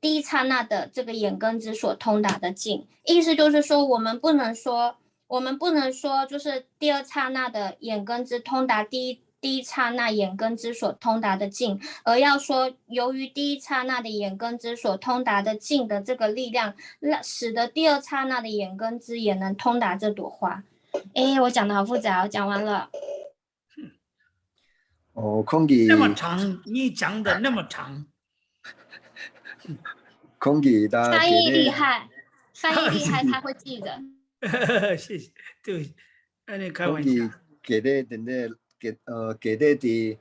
第一刹那的这个眼根之所通达的境。意思就是说，我们不能说就是第二刹那的眼根之通达第一刹那眼根之所通达的境，而要说由于第一刹那的眼根之所通达的境的这个力量，使得第二刹那的眼根之也能通达这朵花。我讲的好复杂，我讲完了。哦，空气那么长，你讲的那么长。空气他翻译厉害，他会记得。谢谢，对不起，你开空气玩笑。给的等的给的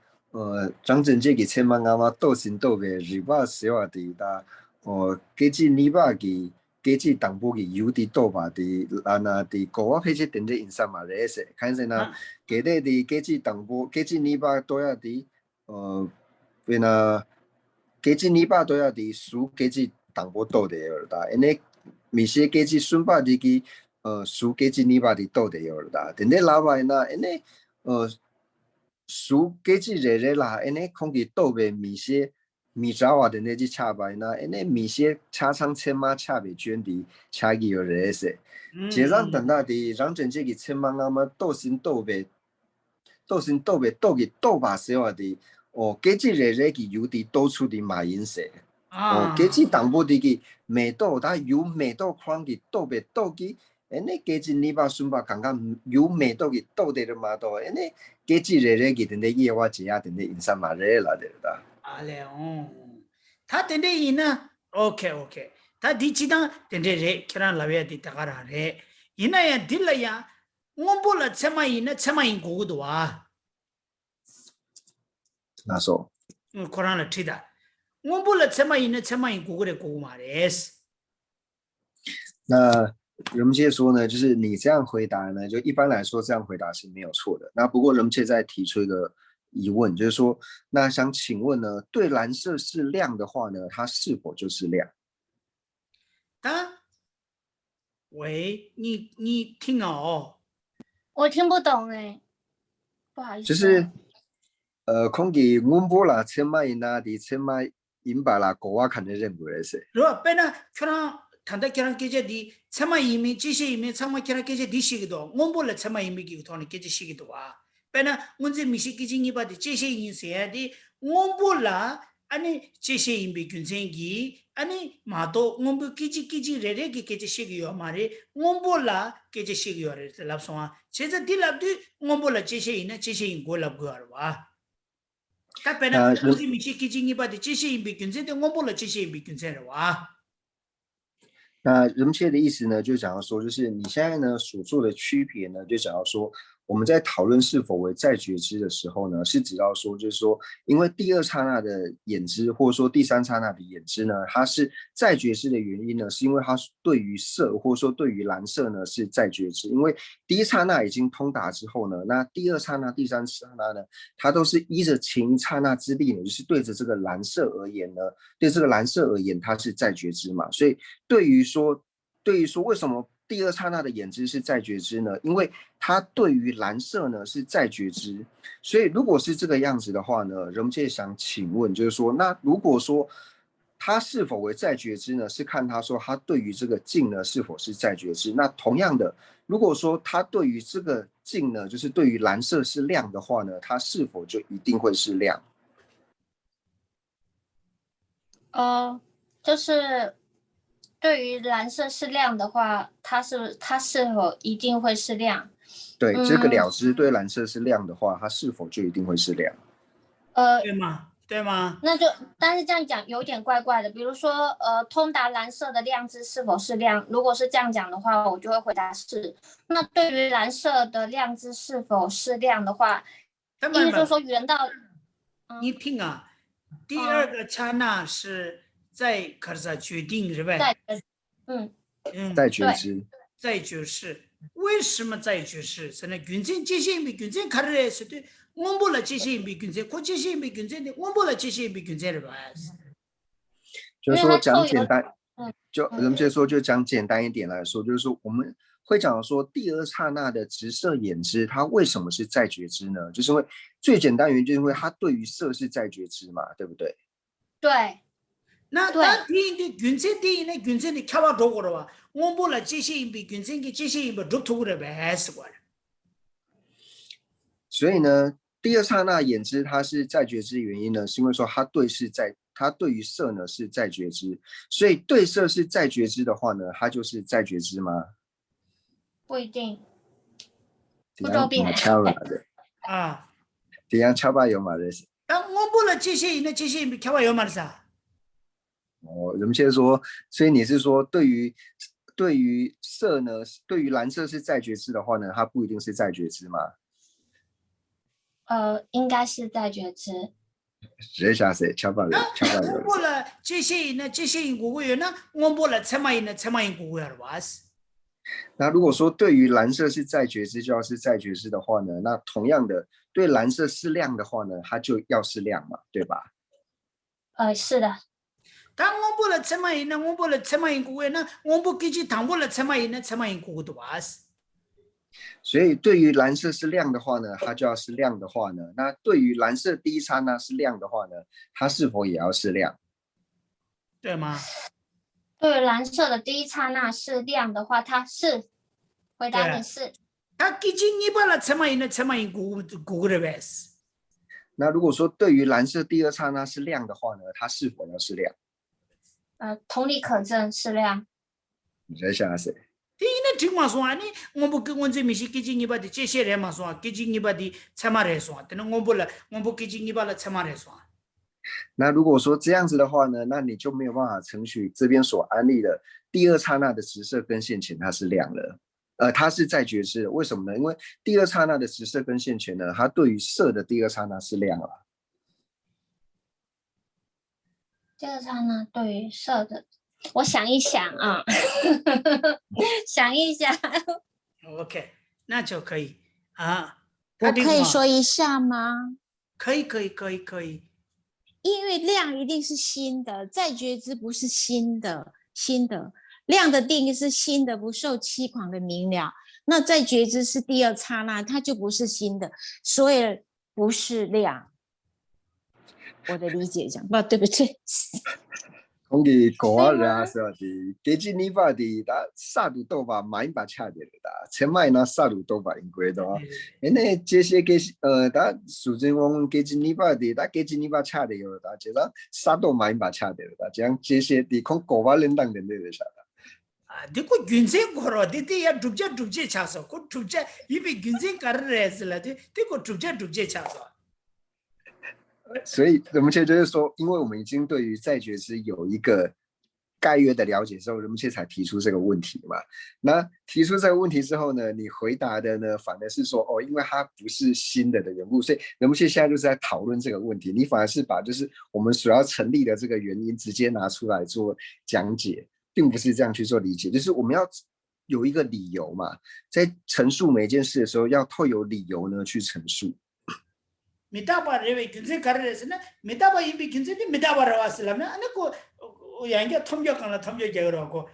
张正这个千万啱啱到先到嘅日把小啊的啦幾支呢把嘅幾支當部嘅有啲多吧的啊那的國外配置等的印象嘛咧是看見那給的幾支當部幾支呢把都要的變那幾支呢把都要的數幾支當部多的有啦，因為米些幾支順把的嘅數幾支呢把的多的有啦，等的老外那因為數幾支熱熱啦，因為空氣多嘅米些米糟啊，等的去恰白那，因為米些恰上千碼恰被捲的恰嘅有熱些，這樣等到的讓整這個千碼啱啱多先多嘅多把時候的幾支熱熱嘅有啲多出的馬因色。幾支當部的嘅味道，但有味道框嘅多別多嘅，誒幾支呢把順把剛剛有味道嘅多啲嘅嘛多，誒幾支熱熱嘅等啲夜話節啊，等啲印象嘛熱啦的啦。他等啲印呢 ？OK， 他第幾檔等啲熱，佢讓老爺啲大家啦熱，印那呀啲啦呀，我不了怎麼印呢？怎麼印嗰個多啊？那說，可能了聽的。我不了怎麼印呢？怎麼印嗰個的嗰個嘛的。那人們說呢，就是你這樣回答呢，就一般來說這樣回答是沒有錯的。那不過人們再提出一個疑問，就是說，那想請問呢，對藍色是亮的話呢，它是否就是亮？喂，你聽哦。我聽不懂不好意思。就是空氣溫波啦，千萬因那的千萬因把啦，國外看得認為是。如果本來可能談到可能這些的千萬因面這些因面千萬可能這些的寫個多，我不了千萬因面給他呢這些寫個多啊。本來我這米些這些你把的這些因寫的，我不了。아니 제시 임비 균생기 아니 마도 옹부 끼지 레레기 깨지 시기요 말이 옹볼라 깨지 시기요를 랍송아 제자 딜랍디 옹볼라 제시이나 제시인 골랍거와 답변은 무슨 미치 끼지니 바디 제시 임비 균생데 옹볼라 제시 임비 균생와 那人切的意思呢，就讲到说，就是你现在呢所做的区别呢，就讲到说，我们在讨论是否为在觉知的时候呢，是指到说，就是说，因为第二刹那的眼知，或者说第三刹那的眼知呢，它是在觉知的原因呢，是因为它对于色或者说对于蓝色呢是在觉知，因为第一刹那已经通达之后呢，那第二刹那、第三刹那呢，它都是依着前一刹那之力呢，就是对着这个蓝色而言呢，对这个蓝色而言，它是在觉知嘛，所以对于说为什么第二刹那的眼知是在觉知呢？因为它对于蓝色呢是在觉知，所以如果是这个样子的话呢，人们就想请问，就是说，那如果说它是否为在觉知呢？是看他说他对于这个境呢是否是在觉知。那同样的，如果说他对于这个境呢，就是对于蓝色是亮的话呢，它是否就一定会是亮？就是对于蓝色是亮的话，它是否一定会是亮？对，这个了知对蓝色是亮的话，它是否就一定会是亮？对吗？那就，但是这样讲有点怪怪的。比如说，通达蓝色的亮知是否是亮？如果是这样讲的话，我就会回答是。那对于蓝色的亮知是否是亮的话，意思就是说圆到，你听啊，第二个刹那是在开始决定是吧？在觉知，在觉知。为什么在觉知？是那균생这些比균생开始是对。我不了这些比균생，그这些比균생的，我不了这些比균생을 봐。就是说讲简单，就人们说就讲简单一点来说，就是说我们会讲说第二刹那的直色眼知，它为什么是在觉知呢？就是因为最简单原因，就是因为它对于色是在觉知嘛，对不对？对。那第一的均线第一呢，均线的开发多过了吧？我不了这些比均线的这些不都多了呗，还是过了。所以呢，第二刹那眼知它是在觉知原因呢，是因为说它对于色呢是在觉知，所以对色是在觉知的话呢，它就是在觉知吗？不一定。不周边的啊，这样敲吧有嘛的是。我不了这些呢，这些比开发有嘛的啥？人们现在说，所以你是说对于色呢，对于蓝色是在觉知的话呢，它不一定是在觉知吗？应该是在觉知。这下是敲吧有。我不了这些呢，这些古个月呢，我不了什么古个月了吧是？那如果说对于蓝色是在觉知，就要是在觉知的话呢，那同样的，对蓝色是亮的话呢，它就要是亮嘛，对吧？是的。但我不了什么呢，我不了什么古个呢，我不给去谈不了什么呢，什么古的吧是？所以对于蓝色是亮的话呢，它就要是亮的话呢，那对于蓝色第一刹那是亮的话呢，它是否也要是亮？对吗？对，蓝色的第一刹那是亮的话，它是。回答你是。它给进你把了什么呢？什么古的呗是？那如果说对于蓝色第二刹那是亮的话呢，它是否要是亮？同理可证是亮。你在想谁？第一呢，听我说呢，我不跟我这边是给进你把的这些人嘛说，给进你把的什么人说，但是我不给进你把了什么人说。那如果说这样子的话呢，那你就没有办法承许这边所安立的第二刹那的直色跟现前它是亮了，它是在觉知的。为什么呢？因为第二刹那的直色跟现前呢，它对于色的第二刹那是亮了。第二刹那对于色的，我想一想啊，想一想。OK， 那就可以啊。我可以说一下吗？可以。因为亮一定是新的，在觉知不是新的，亮的定义是新的，不受欺狂的明了。那在觉知是第二刹那，它就不是新的，所以不是亮。我的理解讲，对不起。讲起古啊啦，是吧？的，基你把的，他杀毒豆吧，买把恰的啦，前买那杀毒豆吧，应该的。那这些他属于我们基你把的，他基你把恰的有的，这个杀毒买把恰的啦，这样这些的看古啊人当的那个啥的。这个军事过了，这要逐渐查索，我逐渐因为军事干的来是了，这个逐渐查索。所以人们现在就是说，因为我们已经对于在觉知有一个概约的了解之后，人们现在才提出这个问题嘛。那提出这个问题之后呢，你回答的呢，反而是说因为它不是新的缘故，所以人们现在就是在讨论这个问题。你反而是把就是我们所要成立的这个原因直接拿出来做讲解，并不是这样去做理解。就是我们要有一个理由嘛，在陈述每件事的时候，要透有理由呢去陈述。没大把人为军事干的是呢，没大把因为军事的没大把人话是了，那个人家通讲了，通讲这个个。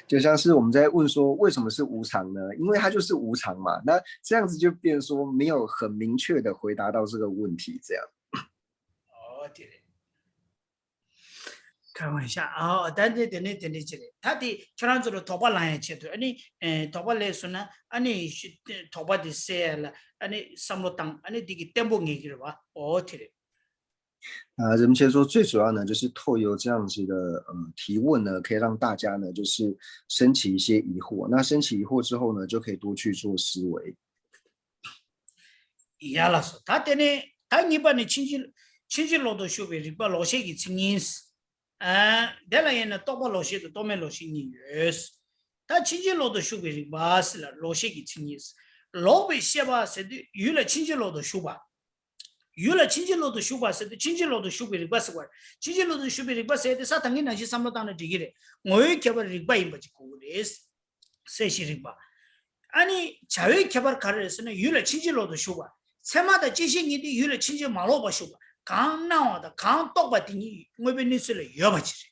就像是我们在问说为什么是无常呢？因为它就是无常嘛。那这样子就变成说没有很明确的回答到这个问题，这样。对。开玩笑啊，但是他的全都是头发蓝切的，头发来说呢，是头发的色了，什么当，这个tempo硬的吧，对。人们先说最主要呢，就是透过这样子的提问呢，可以让大家呢就是升起一些疑惑。那升起疑惑之后呢，就可以多去做思维。一样了说，他一般的亲戚老多学会，把老些给成认识。这来呢，多把老些的多没老些人认识。他亲戚老多学会吧是了，老些给成认识。老百姓吧是的，有了亲戚老多学吧。有了亲戚老多学吧是的，亲戚老多学会的吧是quoi？亲戚老多学会的吧是的，啥当年那些什么当的这个的，我有开发的吧也不就过的是，谁是的吧？假如开发开的是呢，有了亲戚老多学吧，他妈的这些年的有了亲戚马老把学吧。刚那的刚到把的你，我被你说了要不起来，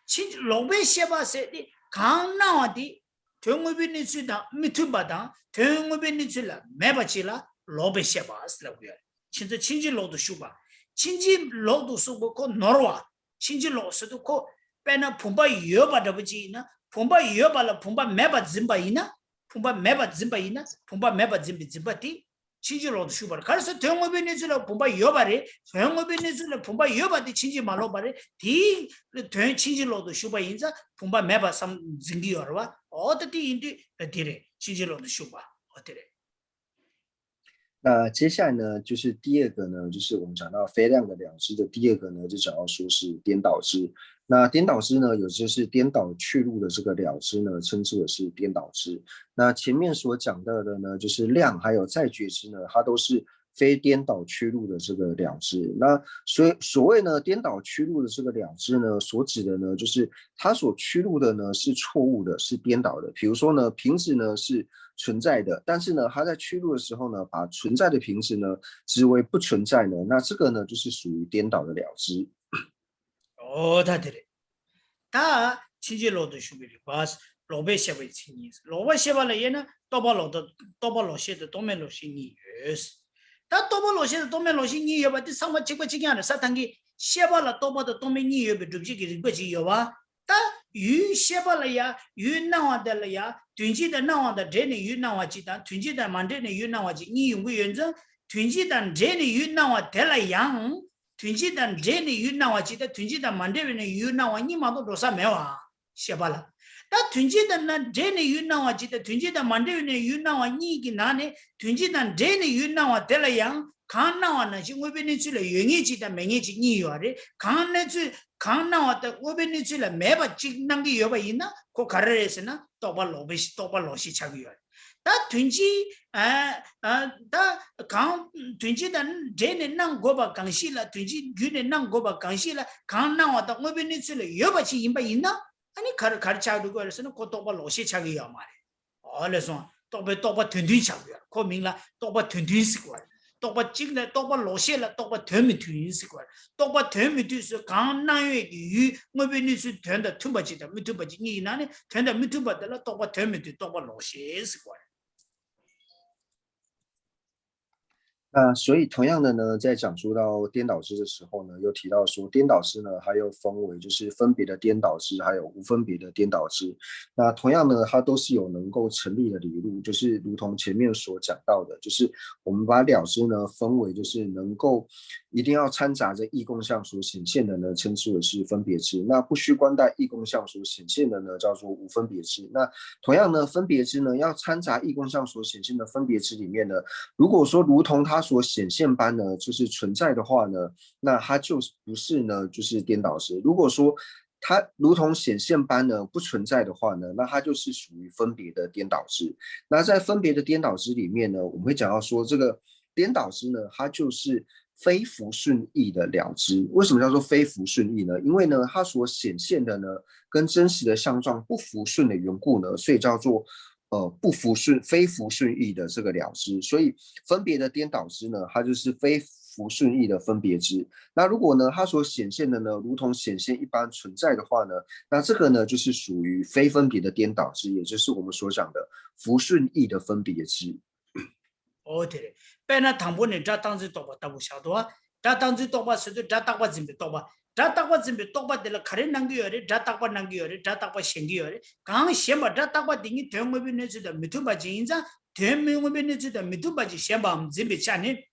친지 로베 셰바세디 강나와디 동업인이츠다 미투바다 동업인이츠라 매바치라 로베 셰바스라고요. 진짜 친지 로도 슈바 친지 로도 수고 노르와 친지 로스도 코 빼나 품바 여바다버지나 품바 여발라 품바 매바 짐바이나 품바 매바 짐바이나 품바 매바 짐바티 친지로도 슈바를 가서 동업인이즈라 품바 여바리 동업인이즈라 품바 여바디 친지 말로바리 디 친지로도 슈바 인자 품바 매바 삼 징기여와 어디 인디 디레 친지로도 슈바 어디레 那接下来呢，就是第二个呢，就是我们讲到非量的两支的第二个呢，就讲到说是颠倒支。那颠倒支呢，有就是颠倒去路的这个了支呢，称之为是颠倒支。那前面所讲到的呢，就是量还有再觉支呢，它都是非颠倒去路的这个了支。那所谓呢，颠倒去路的这个了支呢，所指的呢，就是它所去路的呢是错误的，是颠倒的。比如说呢，瓶子呢是存在的，但是呢，它在去路的时候呢，把存在的瓶子呢指为不存在呢，那这个呢就是属于颠倒的了知。다 되래. 다 친지로도 슈비리 바스 로베 셰바이 친니스. 로베 셰바라 얘는 또발로셰도 도멜로시니스. 다 또발로셰도 도멜로시니 여바디 상마 찍고 하는 사탄기 셰바라 또바도 도메니 여베 줍지기 버지 여와. 다 유 셰발라야 유 나와달라야 튠지다 나와다 제네 유 나와지다 튠지다 만데네 유 나와지 니 용구 연정 튠지다 제네 유 나와달라양 튠지다 제네 유 나와지다 튠지다 만데네 유 나와 니마도 로사 메와 셰발라 다 튠지다 나 제네 유 나와지다 튠지다 만데네 유 나와 니기 나네 튠지다 제네 유 나와달라양 강나와나 지금 오베니츠라 영예지다 맹예지 니요아레 강나츠 강나와다 오베니츠라 매바 찍난게 여바 있나 고 가르레스나 또발로베시 또발로시 차기요 다 튠지 다강 튠지단 제네난 고바 강시라 튠지 균네난 고바 강시라 강나와다 오베니츠라 여바치 임바 있나 아니 가르차도 거에서는 고 또발로시 차기요 말에 알레서 또바 튠디 차기요 고 민라 또바 튠디스 거 또바 찍네 또바 로셰라 또바 되면 뒤인스 거 또바 되면 뒤서 강나의 유 뭐베니스 된다 투바지다 미투바지 니 나네 된다 미투바들라 또바 되면 뒤 또바 로셰스 거那所以同样的呢，在讲述到颠倒支的时候呢，又提到说颠倒支呢，还有分为就是分别的颠倒支，还有无分别的颠倒支。那同样呢，它都是有能够成立的理路，就是如同前面所讲到的，就是我们把了知呢分为就是能够一定要掺杂着异共相所显现的呢，称之为是分别支。那不需观待异共相所显现的呢，叫做无分别支。那同样呢，分别支呢要掺杂异共相所显现的分别支里面呢，如果说如同它所显现般呢，就是存在的话呢，那它就不是呢，就是颠倒支。如果说它如同显现般呢不存在的话呢，那它就是属于分别的颠倒支。那在分别的颠倒支里面呢，我们会讲到说这个颠倒支呢，它就是非符顺义的了知。为什么叫做非符顺义呢？因为呢，它所显现的呢，跟真实的相状不符顺的缘故呢，所以叫做非符顺义的这个了知。所以分别的颠倒支呢，它就是非符顺义的分别支。那如果呢，它所显现的呢，如同显现一般存在的话呢，那这个呢，就是属于非分别的颠倒支，也就是我们所讲的符顺义的分别支。对，本来唐伯呢，这当时多吧，大不晓得啊，这当时多吧，是这大把准备多吧。자 딱바 짐비 똑바 될 카레 남기요레 자 딱바 남기요레 자 딱바 생기요레 강 셴바 자 딱바 딩이 대응업이네지다 미투바지 인자 대응업이네지다 미투바지 셴바 짐비 차네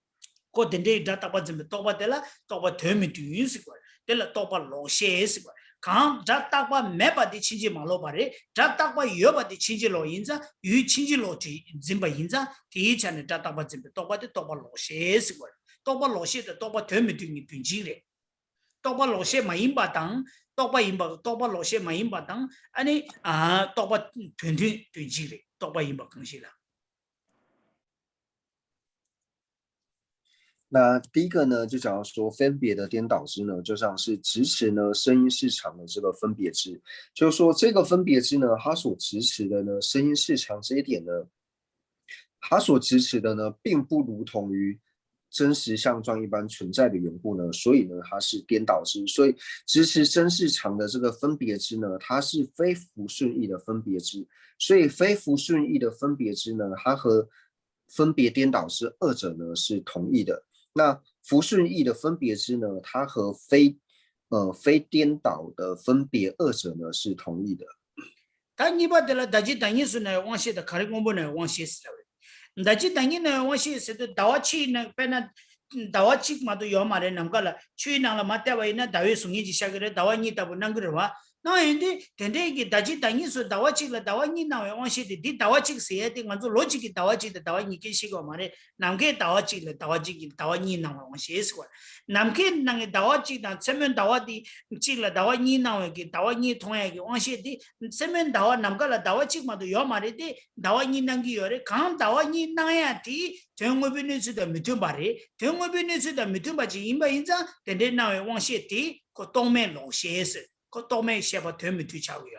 고 덴데 자 딱바 짐비 똑바 될 똑바 대미 뒤인스 거 될 똑바 로셰스 거 강 자 딱바 매바디 친지 말로 바레 자 딱바 여바디 친지로 인자 유 친지로 짐바 인자 디차네 자 딱바 짐비 똑바 될 똑바 로셰스 거 똑바 로셰다 똑바 대미 뒤니 빈지레 똑바 로셰 마임바당 똑바 임바 똑바 로셰 마임바당 아니 똑바 튼튼 튼지리 똑바 임바更新了。那第一个呢，就讲到说分别的颠倒支呢，就像是支持呢声音市场的这个分别支，就是说这个分别支呢，它所支持的呢声音市场这一点呢，它所支持的呢，并不如同于真实相状一般存在的缘故呢，所以呢它是颠倒之。所以支持真实常的这个分别之呢，它是非福顺义的分别之。所以非福顺义的分别之呢，它和分别颠倒之二者呢是同义的。那福顺义的分别之呢，它和非颠倒的分别二者呢是同义的。다니바들라 다지 다니스네 왕시다 가리공부네 왕시스라. 다지 다니네 왕시스도 다와치네 페나 다와치마도 요마레 남가라 추이나라 마태와이나 다웨 숭이지 시작을 다와니 다부 난그르와 나인데 된대기 다지 다니스 다와치라 다와니 나웨 왕시디 디 다와치 세야데 간조 로직이 다와치다 다와니 계시고 말에 남게 다와치라 다와치기 다와니 나와 왕시스와 남게 나게 다와치다 세면 다와디 찌라 다와니 나웨기 다와니 통하게 왕시디 세면 다와 남가라 다와치마도 요 말에데 다와니 난기 요래 강 다와니 나야디 정어비니스다 미tum바레 정어비니스다 미tum바지 임바 인자 된대 나웨 왕시디 고 동면 로시스 그 도매 셔바 되면 뒤차고요.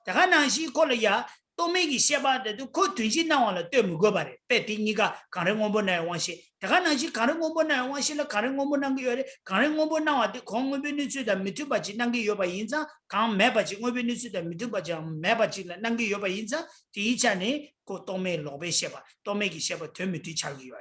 다가 난시 콜이야 도매기 셔바데도 그 뒤지 나와라 때 먹어봐래. 빼디니가 가는 거보네 원시. 다가 난시 가는 거보네 원시라 가는 거보는 게 요래 가는 거보 나와도 공업비는 수다 미투바지 난게 요바 인자 강 매바지 공업비는 수다 미투바지 매바지 난게 요바 인자 뒤차네 그 도매 로베 셔바 도매기 셔바 되면 뒤차고요.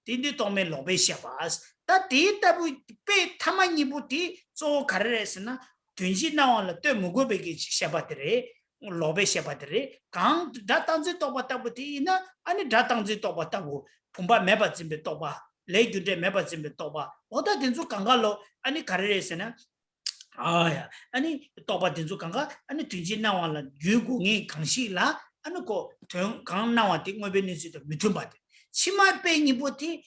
딘디 도매 로베 셔바스 다 디다부 빼 타마니부티 조 가르레스나 둔시 나와라 또 무고베기 샤바드레 로베 샤바드레 강 다탄지 또바타부티나 아니 다탄지 또바타고 품바 매바짐베 또바 레이드데 매바짐베 또바 어다 된주 강갈로 아니 가르레스나 아야 아니 또바 된주 강가 아니 둔시 나와라 유공이 강시라 아니 고강 나와디 뭐베니지도 미tum바데 치마 빼니부티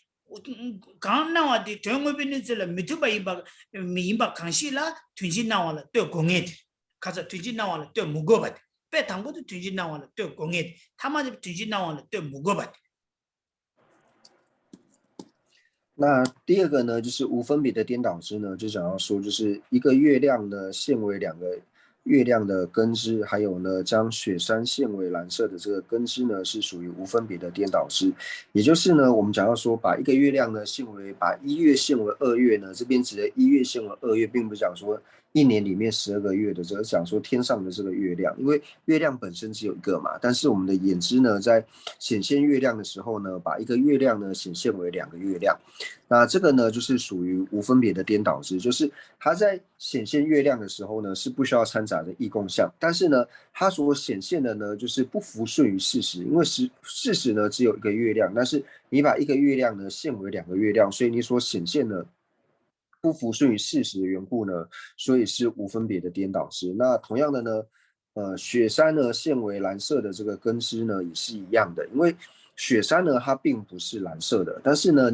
강 나와디 정어비니즈라 미투바 이바 강시라 튀지 나와라 또 공에 가서 튀지 나와라 또 무거워 빼 당고도 튀지 나와라 또 공에 타마지 튀지 나와라 또 무거워 那第二个呢，就是无分别的颠倒之呢，就想要说，就是一个月亮呢现为两个月亮的根枝，还有呢将雪山现为蓝色的这个根枝呢，是属于无分别的颠倒之。也就是呢，我们讲到说，把一个月亮呢把一月现为二月呢，这边指的一月现为二月，并不是讲说一年里面12个月的，只是讲说天上的这个月亮，因为月亮本身只有一个嘛，但是我们的眼睛呢，在显现月亮的时候呢，把一个月亮呢显现为2个月亮，那这个呢就是属于无分别的颠倒之，就是它在显现月亮的时候呢，是不需要掺杂的异共相，但是呢，它所显现的呢，就是不服顺于事实，因为事实呢只有一个月亮，但是你把一个月亮呢现为2个月亮，所以你所显现的不服顺于事实的缘故呢，所以是无分别的颠倒之。那同样的呢，雪山呢现为蓝色的这个根枝呢也是一样的，因为雪山呢它并不是蓝色的，但是呢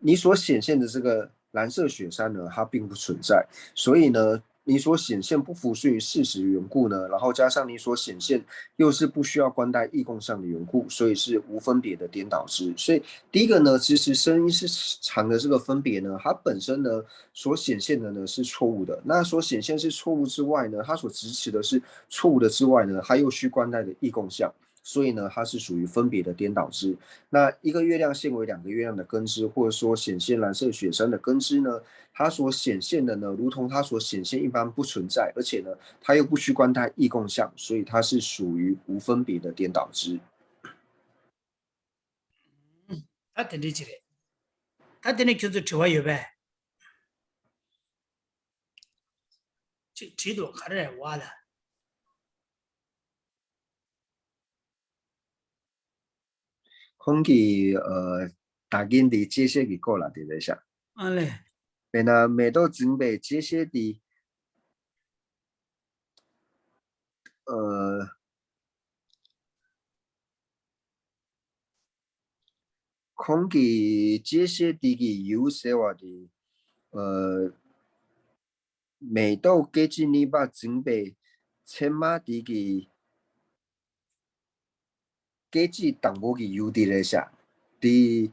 你所显现的这个蓝色雪山呢它并不存在，所以呢你所显现不服顺于事实的缘故呢，然后加上你所显现又是不需要关带异共相的缘故，所以是无分别的颠倒之。所以第一个呢，其实声音是长的这个分别呢，它本身呢所显现的呢是错误的。那所显现是错误之外呢，它所支持的是错误的之外呢，它又需关带的异共相。所以呢，它是属于分别的颠倒之。那一个月亮现为2个月亮的根枝，或者说显现蓝色雪山的根枝呢，它所显现的呢，如同它所显现一般不存在，而且呢，它又不需关带异共相，所以它是属于无分别的颠倒之。他等你起来，他等你就是좋아요呗，这都还是挖了。 空气大间的这些个过来的在想，嘞，那每到准备这些的空气这些的个有些话的每到给几年把准备千码的个。 给几当波嘅有啲嚟下，啲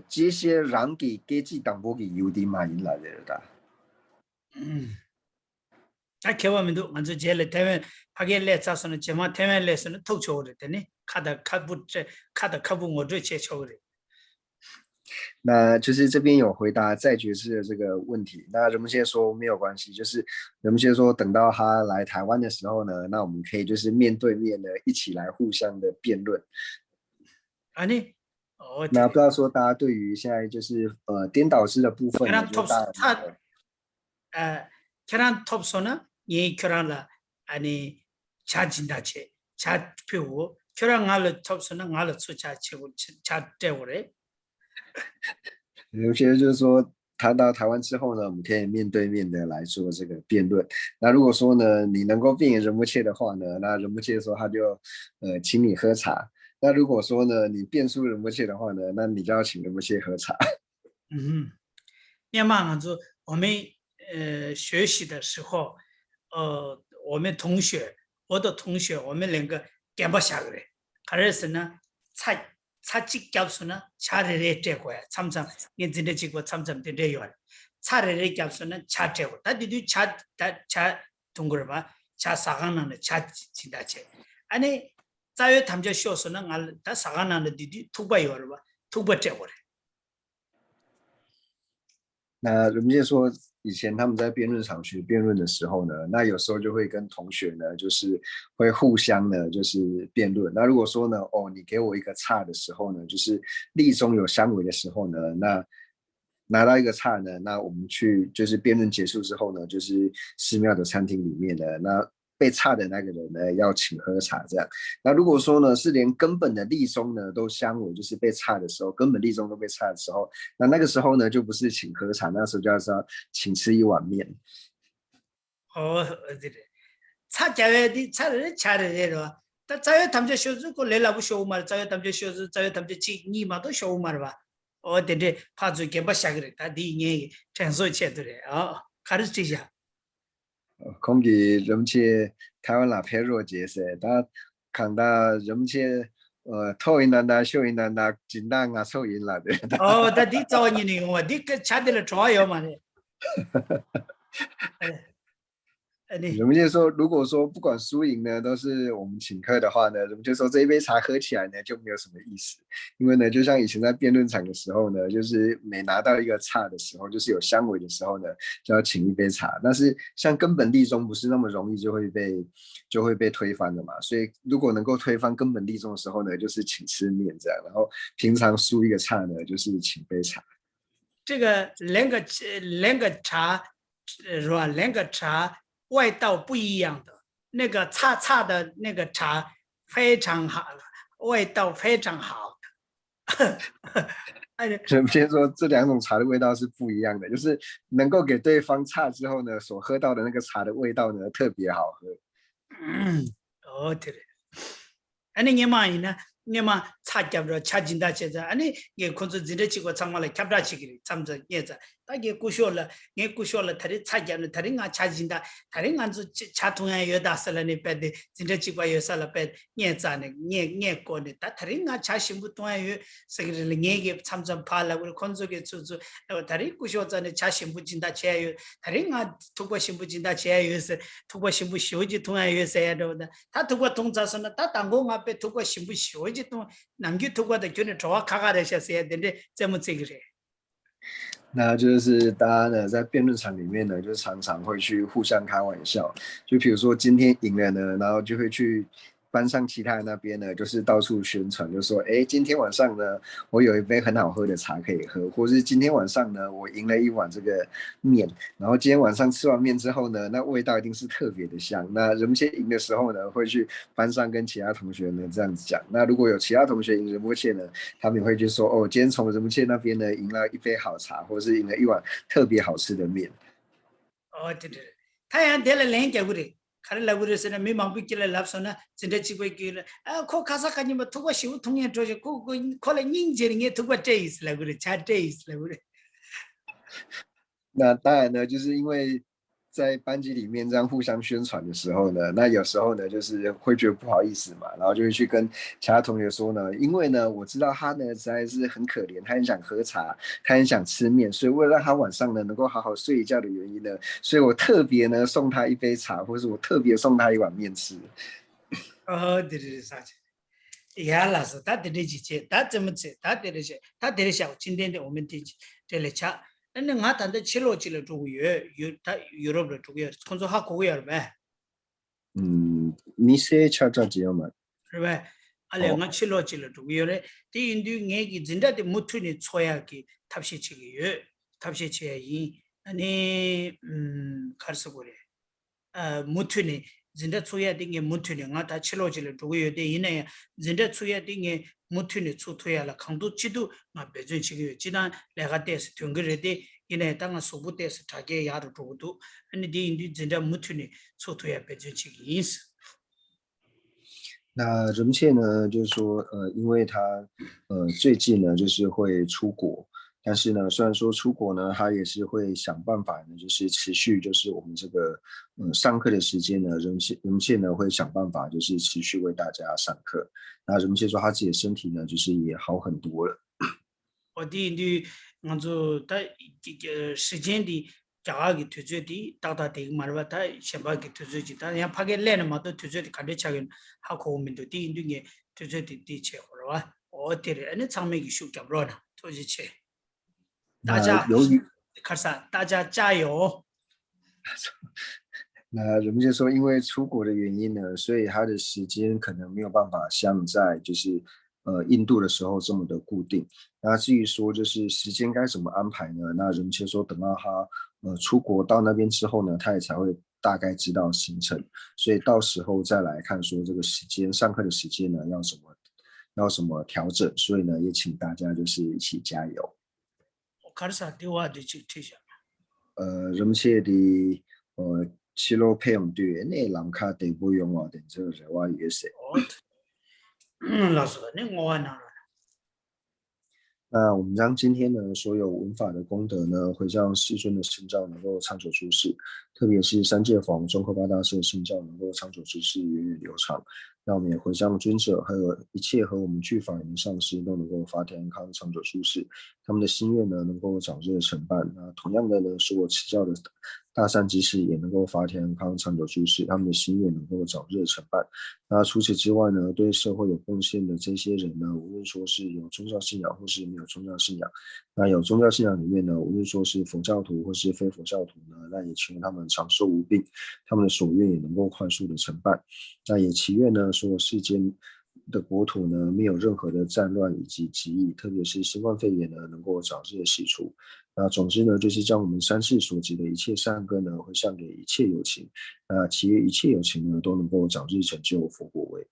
这些人嘅给几当波嘅有啲买进来的다 개화면도 먼저 제일 대면 하게래 자서는 제마 대면래서는 톡초를 되네 카다 카부 카부 모두 제초를 那就是这边有回答再决志的这个问题。那人们现在说没有关系，就是人们现在说等到他来台湾的时候呢，那我们可以就是面对面的一起来互相的辩论。 아니 那不知道说大家对于现在就是颠倒式的部分呢， 계란 就 톱 大타 계란 톱소나 이 계란라 아니 자진다체 자표 계란 알을 톱소나 알을 수자 치고 자대오래 有些就是说他到台湾之后呢，我们可以面对面的来做这个辩论。那如果说呢，你能够辩言仁波切的话呢，那仁波切说他就请你喝茶。那如果说呢，你辩输仁波切的话呢，那你就要请仁波切喝茶。那么就我们学习的时候，我们同学，我的同学，我们两个干不下来，그래서呢，차직 값수는 차례를 떼고야 참참 인진의 지고 참참 떼려요 차례를 값수는 차떼고 다디도 차 동그라봐 차 사강나는 차 진다체 아니 자유 탐저 쇼스는 알다 사강나는 디디 투바요 봐 투바 떼고래 那人们说，以前他们在辩论场学辩论的时候呢，那有时候就会跟同学呢，就是会互相呢，就是辩论。那如果说呢，哦，你给我一个差的时候呢，就是例中有相违的时候呢，那拿到一个差呢，那我们去就是辩论结束之后呢，就是寺庙的餐厅里面呢，那被差的那个人呢要请喝茶这样。那如果说呢是连根本的例中呢都相违，就是被差的时候，根本例中都被差的时候，那个时候呢就不是请喝茶，那时候就要说请吃一碗面。차자외디 차를 차례로 다 자외 탐제 쇼즈고 레라부 쇼우말 자외 탐제 쇼즈 자외 탐제 치니마도 쇼우말 봐 어데데 파주 개바샤그레 다디 녜 전소 체드레 가르치자 空给人们去台湾那拍弱节噻，他看到人们去头一难的，秀一难的，紧张啊，受赢了的。다디 자원이니 뭐 디그 차들 좋아요 말에 人们就说，如果说不管输赢呢，都是我们请客的话呢，人们就说这一杯茶喝起来呢就没有什么意思，因为呢，就像以前在辩论场的时候呢，就是每拿到一个差的时候，就是有相违的时候呢，就要请一杯茶。但是像根本例中不是那么容易就会被推翻的嘛，所以如果能够推翻根本例中的时候呢，就是请吃面这样，然后平常输一个差呢，就是请杯茶。这个两个茶是吧？两个茶。味道不一样的，那个差的那个茶非常好，味道非常好的。所以我们先说这两种茶的味道是不一样的，就是能够给对方差之后呢，所喝到的那个茶的味道呢特别好喝。对了，你嘛呢？你嘛差夹着差进大去着，也可是真的去过长嘛来夹不起去，咱们这也着，大家顾学了，他的差夹了，他的俺差进大，他的俺就差同样有大事了，你别的真的去过有啥了别也着呢，也过呢，他的俺差心不同样有，这个了也给参参怕了，我工作给做，他的顾学着呢差心不进大去有，他的俺通过心不进大去有是，通过心不学就同样有啥的，他通过通查说呢，他当过俺别通过心不学。남기 투과도 교내 정확하가되셨어야 되는데怎么这个人？那就是大家呢在辩论场里面呢，就常常会去互相开玩笑，就比如说今天赢了呢，然后就会去班上其他人那边呢，就是到处宣传，就说，哎，今天晚上呢，我有一杯很好喝的茶可以喝，或是今天晚上呢，我赢了一碗这个面，然后今天晚上吃完面之后呢，那味道一定是特别的香。那仁波切赢的时候呢，会去班上跟其他同学呢这样子讲。那如果有其他同学赢仁波切呢，他们也会去说，哦，今天从仁波切那边呢赢了一杯好茶，或是赢了一碗特别好吃的面。对，他也得了两个的。카를라 그래서는 미망비길을 납서나 진짜 지고 있길래 코 가사까지 뭐 두고 시우 통해 줘지 코 콜에 닝제링에 두고 제이스라 그래 자 제이스라 그래 那当然呢，就是因为在班级里面这样互相宣传的时候呢，那有时候呢就是会觉得不好意思嘛，然后就会去跟其他同学说呢，因为呢我知道他呢实在是很可怜，他很想喝茶，他很想吃面，所以为了让他晚上呢能够好好睡一觉的原因呢，所以我特别呢送他一杯茶，或是我特别送他一碗面吃。对，啥子？呀，老师，他得几节，他怎么吃？他得些，他得小，今天的我们这里吃。那俺谈的吃了中国他 Europe 的中国，工作还可以了呗，미세 차자지야만. 是吧？啊，两 어, 个吃了中国嘞，对印度眼个真的的木头呢，搓呀给他些吃个药，他些吃药，你开始过来。muthune zinda tsuya dinge muthune nga ta chilo chilo dugo de ine zinda tsuya dinge muthune tsu thoya la khangdu chidu nga bejun chigi jidan lega des tyungre de ine ta nga subu des thage ya ro dugo ani di indi zinda muthune tsu thoya bejun chigi is 那人切呢，就是说，因为他，最近呢，就是会出国，但是呢，虽然说出国呢，他也是会想办法呢，就是持续，就是我们这个，上课的时间呢，人切呢会想办法，就是持续为大家上课。那人切说他自己的身体呢，就是也好很多了。我的indi nganzo ta 시간 di 자가기 투저디 따다 되게 말바 다 샤바기 투저지 다 그냥 파게 레는 마도 투저디 간데 차긴 하고 오면도 디 인둥에 투저디 디체 그러와 어때래 아니 장맥이 슉 잡으러나 도지체 那大家由于卡萨大家加油那人们就说，因为出国的原因呢，所以他的时间可能没有办法像在就是印度的时候这么的固定。那至于说就是时间该怎么安排呢？那人们就说等到他出国到那边之后呢，他也才会大概知道行程，所以到时候再来看说这个时间上课的时间呢要什么调整。所以呢，也请大家就是一起加油。卡萨对话的去提下人们说的七路配用对，那人卡得不用啊，等这个人话也是。老师那我哪那我们将今天呢所有文法的功德呢，回向世尊的圣教能够长久住世，特别是三界坊中科八大师的圣教能够长久住世，源远流长。那我们也回向尊者还有一切和我们具法人上师都能够法体安康长久住世，他们的心愿呢能够早日成办。那同样的呢，是我持教的大善知识也能够法体安康长久住世，他们的心愿能够早日成办。那除此之外呢，对社会有贡献的这些人呢，无论说是有宗教信仰或是没有宗教信仰，那有宗教信仰里面呢，无论说是佛教徒或是非佛教徒呢，那也求他们长寿无病，他们的所愿也能够快速的成办。那也祈愿呢，所有世间的国土呢，没有任何的战乱以及疾疫，特别是新冠肺炎呢，能够早日的洗除。那总之呢，就是将我们三世所积的一切善根呢，回向给一切有情。那祈愿一切有情呢，都能够早日成就佛果位。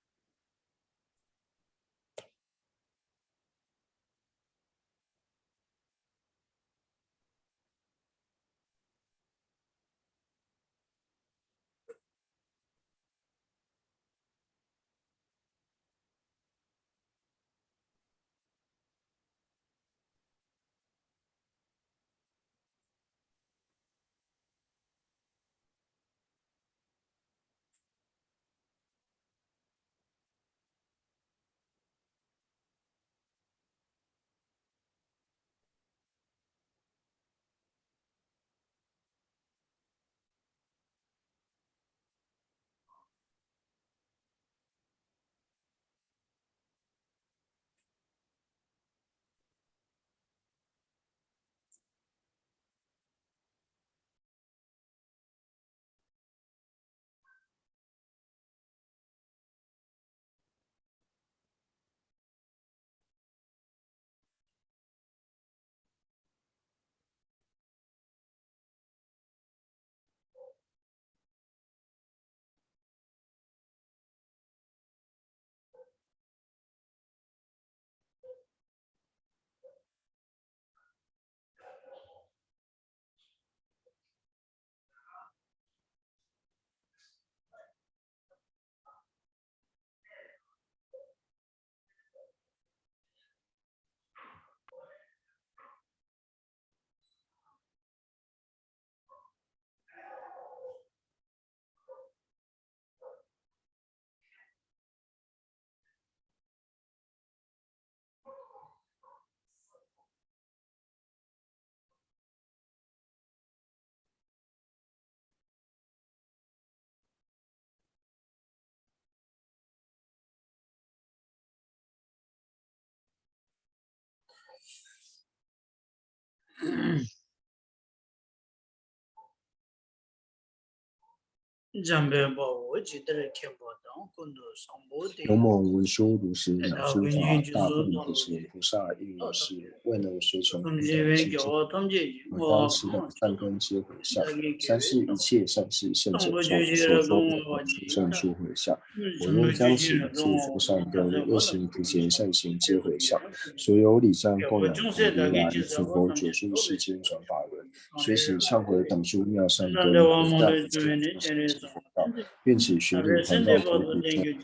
잠배 보고 지들을 캐보던 군도 성보대 某某文殊如是哎讲诸法，大部分是菩萨应如是，未能随从平等清净。我将此等善根皆回向，三世一切善事现者所说的殊胜处回向。我又将此诸诸善根，恶行普贤善行皆回向。所有礼赞供养佛如来诸佛久住世间转法轮，随时忏悔等诸妙善根，回向一切众生之佛道。愿此学历还到头不见，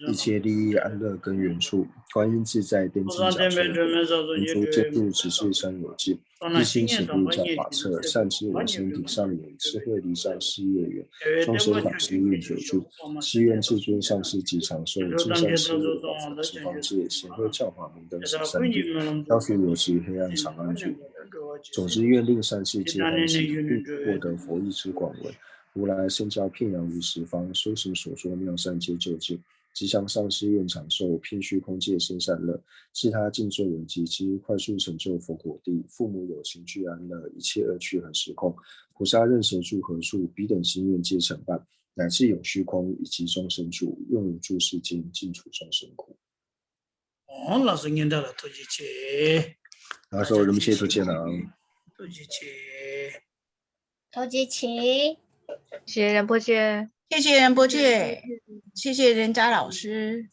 一切利益安乐根源处，观音自在边际讲说，文殊见度只是三有尽，一心行入教法册，善知我身体上缘，智慧离障事业缘，众生法师愿久住，誓愿至尊上师及长寿，金山寺入宝场十方界，显会教法明灯十三地，消除有时黑暗长安住。总之愿令善事皆欢喜，并获得佛意之广闻。如来圣教遍扬于十方，修行所说妙善皆究竟。吉祥上师愿长寿，遍虚空界生善乐，其他尽罪为己之，快速成就佛果地。父母有情俱安乐，一切恶趣很失控。菩萨任谁住何处，彼等心愿皆成办。乃至有虚空以及众生住，用如诸世间，尽除众生苦。老师念到了头几节，然后说人们谢图见了。头几节，头几期。谢谢仁波切。谢谢仁波切，谢谢仁家老师。